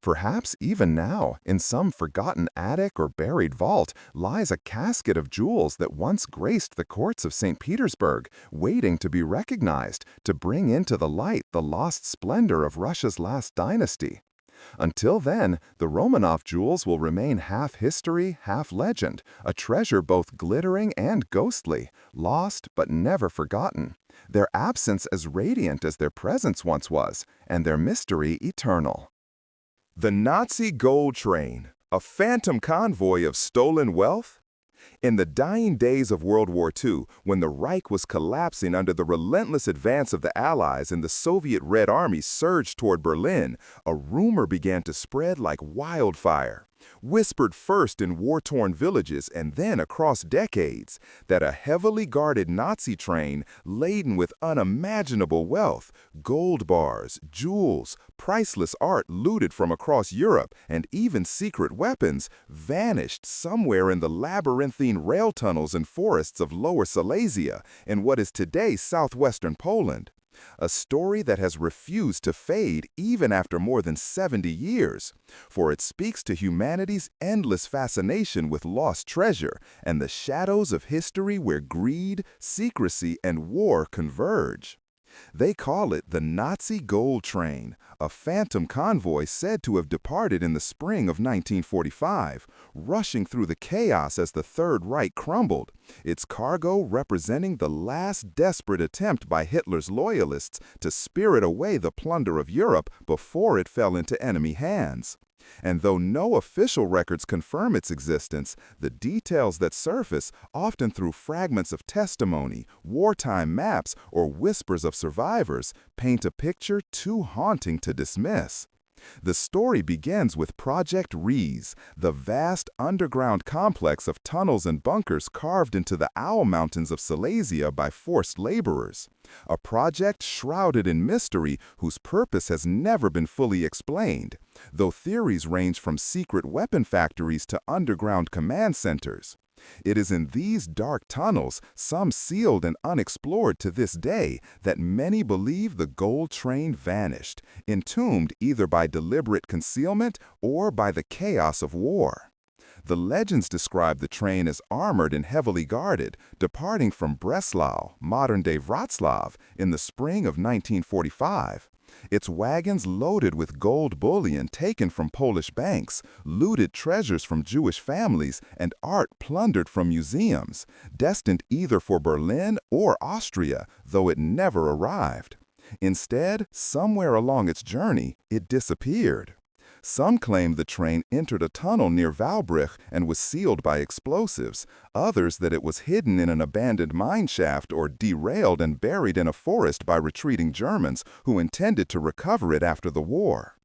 Perhaps even now, in some forgotten attic or buried vault, lies a casket of jewels that once graced the courts of St. Petersburg, waiting to be recognized, to bring into the light the lost splendor of Russia's last dynasty. Until then, the Romanov jewels will remain half history, half legend, a treasure both glittering and ghostly, lost but never forgotten, their absence as radiant as their presence once was, and their mystery eternal. The Nazi Gold Train, a phantom convoy of stolen wealth? In the dying days of World War II, when the Reich was collapsing under the relentless advance of the Allies and the Soviet Red Army surged toward Berlin, a rumor began to spread like wildfire. Whispered first in war-torn villages and then across decades, that a heavily guarded Nazi train laden with unimaginable wealth, gold bars, jewels, priceless art looted from across Europe, and even secret weapons, vanished somewhere in the labyrinthine rail tunnels and forests of Lower Silesia in what is today southwestern Poland. A story that has refused to fade even after more than 70 years, for it speaks to humanity's endless fascination with lost treasure and the shadows of history where greed, secrecy, and war converge. They call it the Nazi Gold Train, a phantom convoy said to have departed in the spring of 1945, rushing through the chaos as the Third Reich crumbled, its cargo representing the last desperate attempt by Hitler's loyalists to spirit away the plunder of Europe before it fell into enemy hands. And though no official records confirm its existence, the details that surface, often through fragments of testimony, wartime maps, or whispers of survivors, paint a picture too haunting to dismiss. The story begins with Project Rees, the vast underground complex of tunnels and bunkers carved into the Owl Mountains of Silesia by forced laborers. A project shrouded in mystery whose purpose has never been fully explained, though theories range from secret weapon factories to underground command centers. It is in these dark tunnels, some sealed and unexplored to this day, that many believe the gold train vanished, entombed either by deliberate concealment or by the chaos of war. The legends describe the train as armored and heavily guarded, departing from Breslau, modern-day Wrocław, in the spring of 1945. Its wagons loaded with gold bullion taken from Polish banks, looted treasures from Jewish families, and art plundered from museums, destined either for Berlin or Austria, though it never arrived. Instead, somewhere along its journey, it disappeared. Some claim the train entered a tunnel near Wałbrzych and was sealed by explosives, others that it was hidden in an abandoned mine shaft or derailed and buried in a forest by retreating Germans who intended to recover it after the war.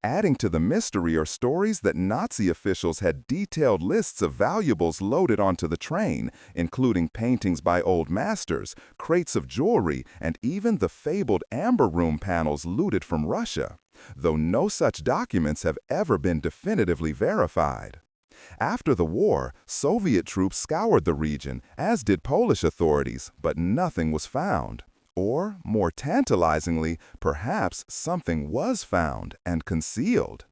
Adding to the mystery are stories that Nazi officials had detailed lists of valuables loaded onto the train, including paintings by old masters, crates of jewelry, and even the fabled Amber Room panels looted from Russia, though no such documents have ever been definitively verified. After the war, Soviet troops scoured the region, as did Polish authorities, but nothing was found. Or, more tantalizingly, perhaps something was found and concealed.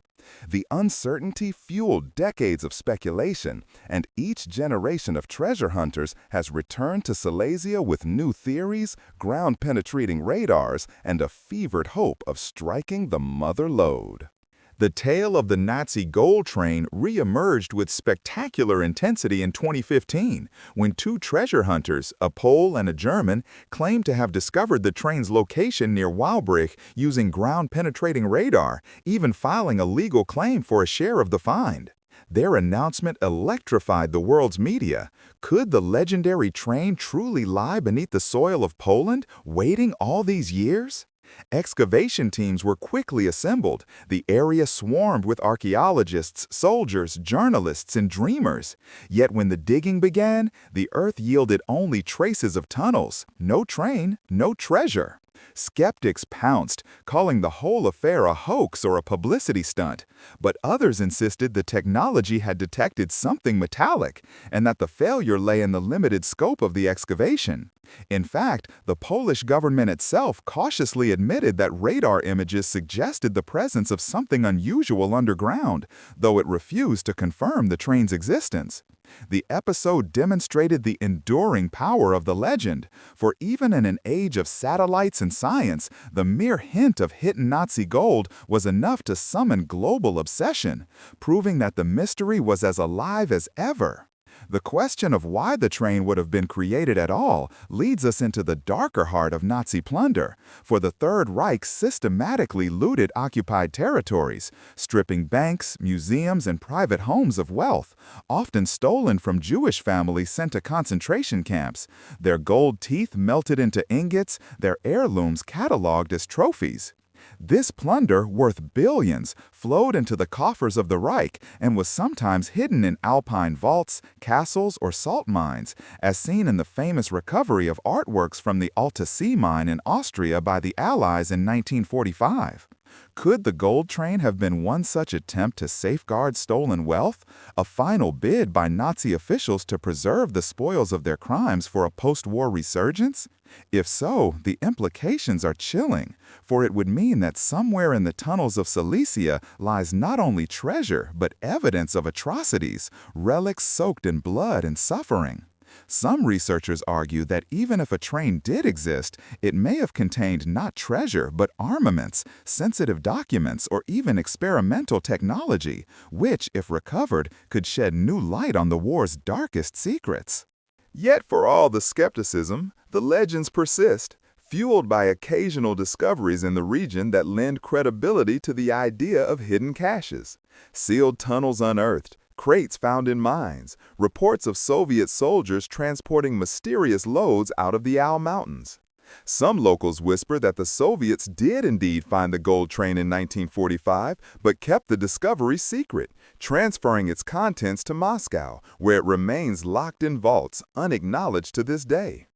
The uncertainty fueled decades of speculation, and each generation of treasure hunters has returned to Silesia with new theories, ground-penetrating radars, and a fevered hope of striking the mother lode. The tale of the Nazi gold train re-emerged with spectacular intensity in 2015, when two treasure hunters, a Pole and a German, claimed to have discovered the train's location near Wałbrzych using ground-penetrating radar, even filing a legal claim for a share of the find. Their announcement electrified the world's media. Could the legendary train truly lie beneath the soil of Poland, waiting all these years? Excavation teams were quickly assembled. The area swarmed with archaeologists, soldiers, journalists, and dreamers. Yet when the digging began, the earth yielded only traces of tunnels. No train, no treasure. Skeptics pounced, calling the whole affair a hoax or a publicity stunt. But others insisted the technology had detected something metallic, and that the failure lay in the limited scope of the excavation. In fact, the Polish government itself cautiously admitted that radar images suggested the presence of something unusual underground, though it refused to confirm the train's existence. The episode demonstrated the enduring power of the legend, for even in an age of satellites and science, the mere hint of hidden Nazi gold was enough to summon global obsession, proving that the mystery was as alive as ever. The question of why the train would have been created at all leads us into the darker heart of Nazi plunder, for the Third Reich systematically looted occupied territories, stripping banks, museums, and private homes of wealth, often stolen from Jewish families sent to concentration camps, their gold teeth melted into ingots, their heirlooms cataloged as trophies. This plunder, worth billions, flowed into the coffers of the Reich and was sometimes hidden in alpine vaults, castles, or salt mines, as seen in the famous recovery of artworks from the Alta Sea mine in Austria by the Allies in 1945. Could the gold train have been one such attempt to safeguard stolen wealth, a final bid by Nazi officials to preserve the spoils of their crimes for a post-war resurgence? If so, the implications are chilling, for it would mean that somewhere in the tunnels of Silesia lies not only treasure but evidence of atrocities, relics soaked in blood and suffering. Some researchers argue that even if a train did exist, it may have contained not treasure but armaments, sensitive documents, or even experimental technology, which, if recovered, could shed new light on the war's darkest secrets. Yet for all the skepticism, the legends persist, fueled by occasional discoveries in the region that lend credibility to the idea of hidden caches. Sealed tunnels unearthed, crates found in mines, reports of Soviet soldiers transporting mysterious loads out of the Owl Mountains. Some locals whisper that the Soviets did indeed find the gold train in 1945, but kept the discovery secret, transferring its contents to Moscow, where it remains locked in vaults, unacknowledged to this day.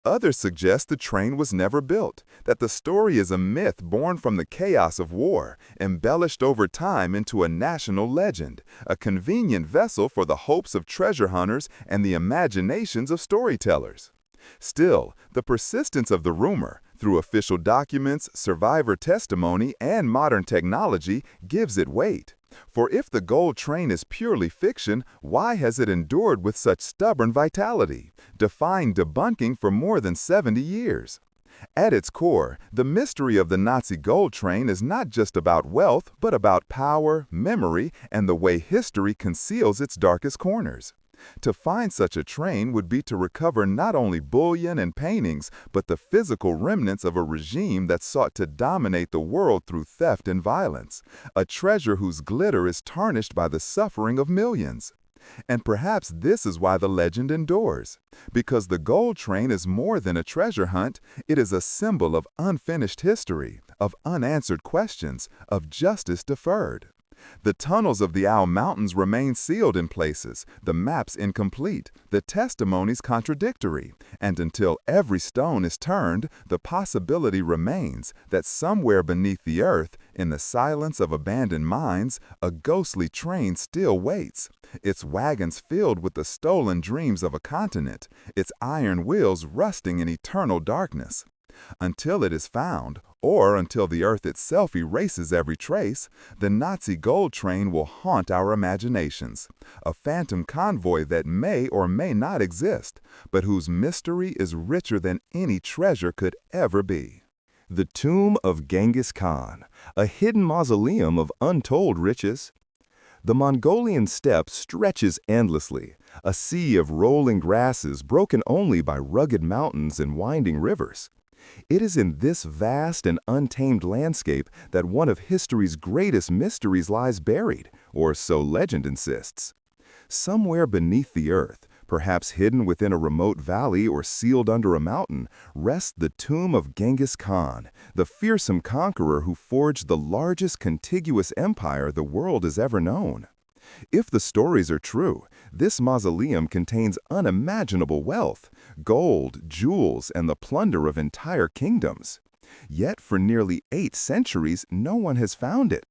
Others suggest the train was never built, that the story is a myth born from the chaos of war, embellished over time into a national legend, a convenient vessel for the hopes of treasure hunters and the imaginations of storytellers. Still, the persistence of the rumor, through official documents, survivor testimony, and modern technology, gives it weight. For if the gold train is purely fiction, why has it endured with such stubborn vitality, defying debunking for more than 70 years? At its core, the mystery of the Nazi gold train is not just about wealth, but about power, memory, and the way history conceals its darkest corners. To find such a train would be to recover not only bullion and paintings, but the physical remnants of a regime that sought to dominate the world through theft and violence, a treasure whose glitter is tarnished by the suffering of millions. And perhaps this is why the legend endures. Because the gold train is more than a treasure hunt, it is a symbol of unfinished history, of unanswered questions, of justice deferred. The tunnels of the Owl Mountains remain sealed in places, the maps incomplete, the testimonies contradictory, and until every stone is turned, the possibility remains that somewhere beneath the earth, in the silence of abandoned mines, a ghostly train still waits, its wagons filled with the stolen dreams of a continent, its iron wheels rusting in eternal darkness. Until it is found, or until the earth itself erases every trace, the Nazi gold train will haunt our imaginations, a phantom convoy that may or may not exist, but whose mystery is richer than any treasure could ever be. The tomb of Genghis Khan, a hidden mausoleum of untold riches. The Mongolian steppe stretches endlessly, a sea of rolling grasses broken only by rugged mountains and winding rivers. It is in this vast and untamed landscape that one of history's greatest mysteries lies buried, or so legend insists. Somewhere beneath the earth, perhaps hidden within a remote valley or sealed under a mountain, rests the tomb of Genghis Khan, the fearsome conqueror who forged the largest contiguous empire the world has ever known. If the stories are true, this mausoleum contains unimaginable wealth, gold, jewels, and the plunder of entire kingdoms. Yet for nearly 8 centuries, no one has found it.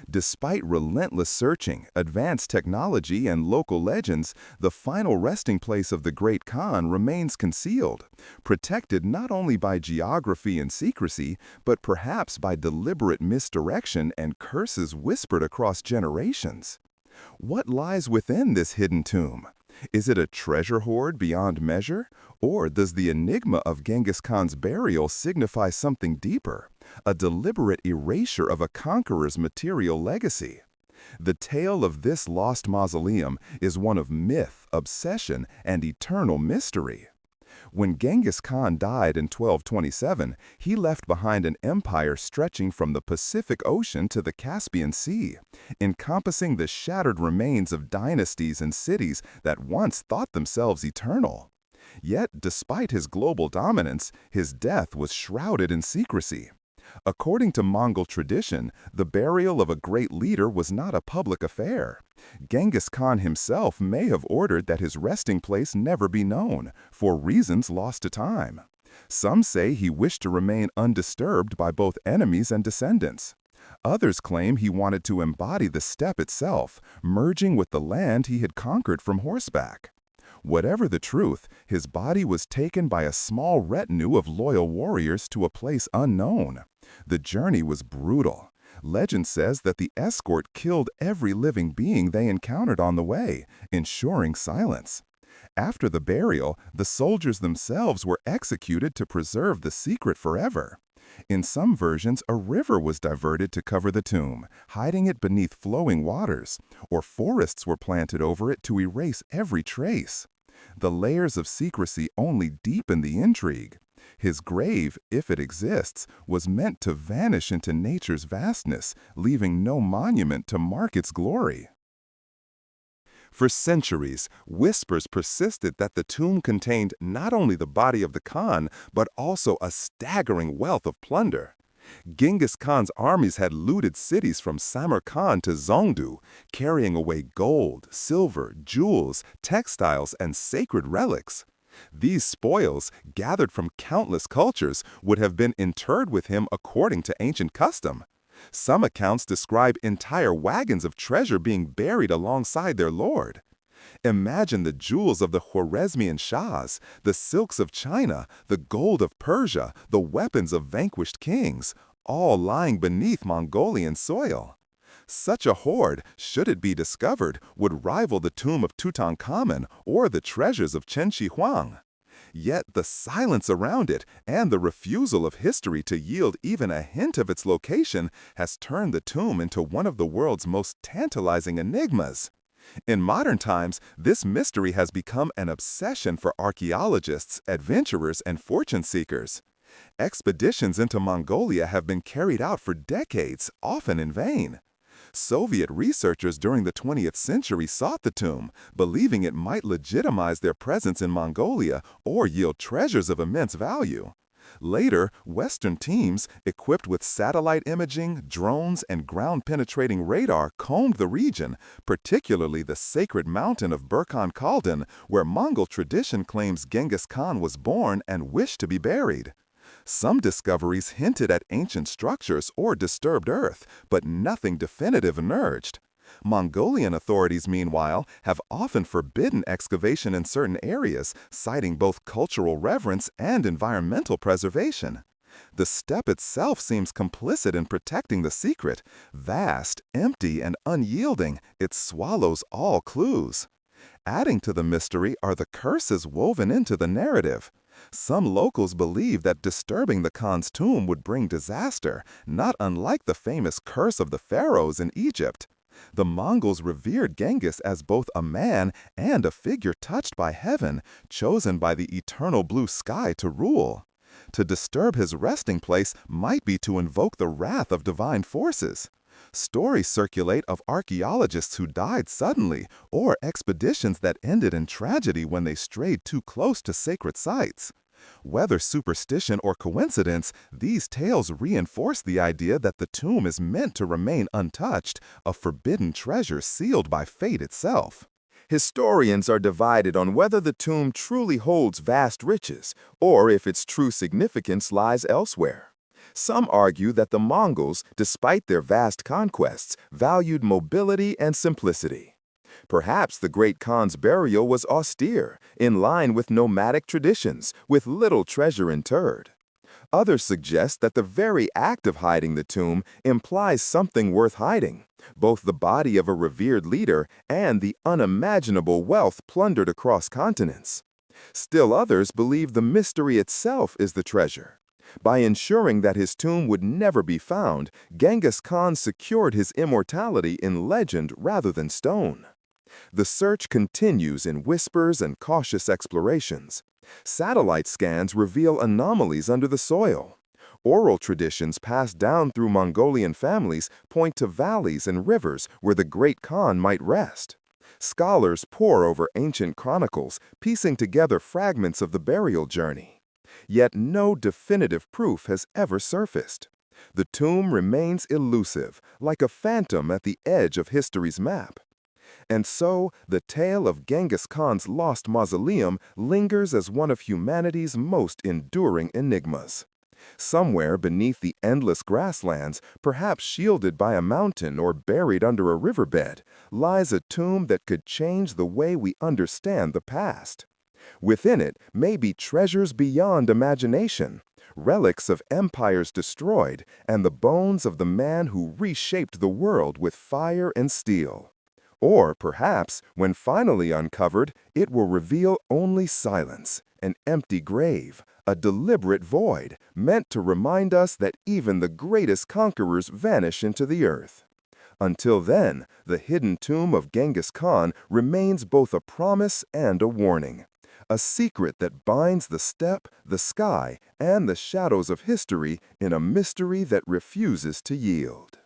Despite relentless searching, advanced technology, and local legends, the final resting place of the Great Khan remains concealed, protected not only by geography and secrecy, but perhaps by deliberate misdirection and curses whispered across generations. What lies within this hidden tomb? Is it a treasure hoard beyond measure? Or does the enigma of Genghis Khan's burial signify something deeper, a deliberate erasure of a conqueror's material legacy? The tale of this lost mausoleum is one of myth, obsession, and eternal mystery. When Genghis Khan died in 1227, he left behind an empire stretching from the Pacific Ocean to the Caspian Sea, encompassing the shattered remains of dynasties and cities that once thought themselves eternal. Yet, despite his global dominance, his death was shrouded in secrecy. According to Mongol tradition, the burial of a great leader was not a public affair. Genghis Khan himself may have ordered that his resting place never be known, for reasons lost to time. Some say he wished to remain undisturbed by both enemies and descendants. Others claim he wanted to embody the steppe itself, merging with the land he had conquered from horseback. Whatever the truth, his body was taken by a small retinue of loyal warriors to a place unknown. The journey was brutal. Legend says that the escort killed every living being they encountered on the way, ensuring silence. After the burial, the soldiers themselves were executed to preserve the secret forever. In some versions, a river was diverted to cover the tomb, hiding it beneath flowing waters, or forests were planted over it to erase every trace. The layers of secrecy only deepen the intrigue. His grave, if it exists, was meant to vanish into nature's vastness, leaving no monument to mark its glory. For centuries, whispers persisted that the tomb contained not only the body of the Khan, but also a staggering wealth of plunder. Genghis Khan's armies had looted cities from Samarkand to Zhongdu, carrying away gold, silver, jewels, textiles, and sacred relics. These spoils, gathered from countless cultures, would have been interred with him according to ancient custom. Some accounts describe entire wagons of treasure being buried alongside their lord. Imagine the jewels of the Khwarezmian Shahs, the silks of China, the gold of Persia, the weapons of vanquished kings, all lying beneath Mongolian soil. Such a hoard, should it be discovered, would rival the tomb of Tutankhamun or the treasures of Chen Shi Huang. Yet the silence around it and the refusal of history to yield even a hint of its location has turned the tomb into one of the world's most tantalizing enigmas. In modern times, this mystery has become an obsession for archaeologists, adventurers, and fortune seekers. Expeditions into Mongolia have been carried out for decades, often in vain. Soviet researchers during the 20th century sought the tomb, believing it might legitimize their presence in Mongolia or yield treasures of immense value. Later, Western teams, equipped with satellite imaging, drones, and ground-penetrating radar, combed the region, particularly the sacred mountain of Burkhan Khaldun, where Mongol tradition claims Genghis Khan was born and wished to be buried. Some discoveries hinted at ancient structures or disturbed earth, but nothing definitive emerged. Mongolian authorities, meanwhile, have often forbidden excavation in certain areas, citing both cultural reverence and environmental preservation. The steppe itself seems complicit in protecting the secret. Vast, empty, and unyielding, it swallows all clues. Adding to the mystery are the curses woven into the narrative. Some locals believe that disturbing the Khan's tomb would bring disaster, not unlike the famous curse of the pharaohs in Egypt. The Mongols revered Genghis as both a man and a figure touched by heaven, chosen by the eternal blue sky to rule. To disturb his resting place might be to invoke the wrath of divine forces. Stories circulate of archaeologists who died suddenly, or expeditions that ended in tragedy when they strayed too close to sacred sites. Whether superstition or coincidence, these tales reinforce the idea that the tomb is meant to remain untouched, a forbidden treasure sealed by fate itself. Historians are divided on whether the tomb truly holds vast riches, or if its true significance lies elsewhere. Some argue that the Mongols, despite their vast conquests, valued mobility and simplicity. Perhaps the great Khan's burial was austere, in line with nomadic traditions, with little treasure interred. Others suggest that the very act of hiding the tomb implies something worth hiding, both the body of a revered leader and the unimaginable wealth plundered across continents. Still others believe the mystery itself is the treasure. By ensuring that his tomb would never be found, Genghis Khan secured his immortality in legend rather than stone. The search continues in whispers and cautious explorations. Satellite scans reveal anomalies under the soil. Oral traditions passed down through Mongolian families point to valleys and rivers where the great Khan might rest. Scholars pore over ancient chronicles, piecing together fragments of the burial journey. Yet no definitive proof has ever surfaced. The tomb remains elusive, like a phantom at the edge of history's map. And so, the tale of Genghis Khan's lost mausoleum lingers as one of humanity's most enduring enigmas. Somewhere beneath the endless grasslands, perhaps shielded by a mountain or buried under a riverbed, lies a tomb that could change the way we understand the past. Within it may be treasures beyond imagination, relics of empires destroyed, and the bones of the man who reshaped the world with fire and steel. Or perhaps, when finally uncovered, it will reveal only silence, an empty grave, a deliberate void, meant to remind us that even the greatest conquerors vanish into the earth. Until then, the hidden tomb of Genghis Khan remains both a promise and a warning, a secret that binds the steppe, the sky, and the shadows of history in a mystery that refuses to yield.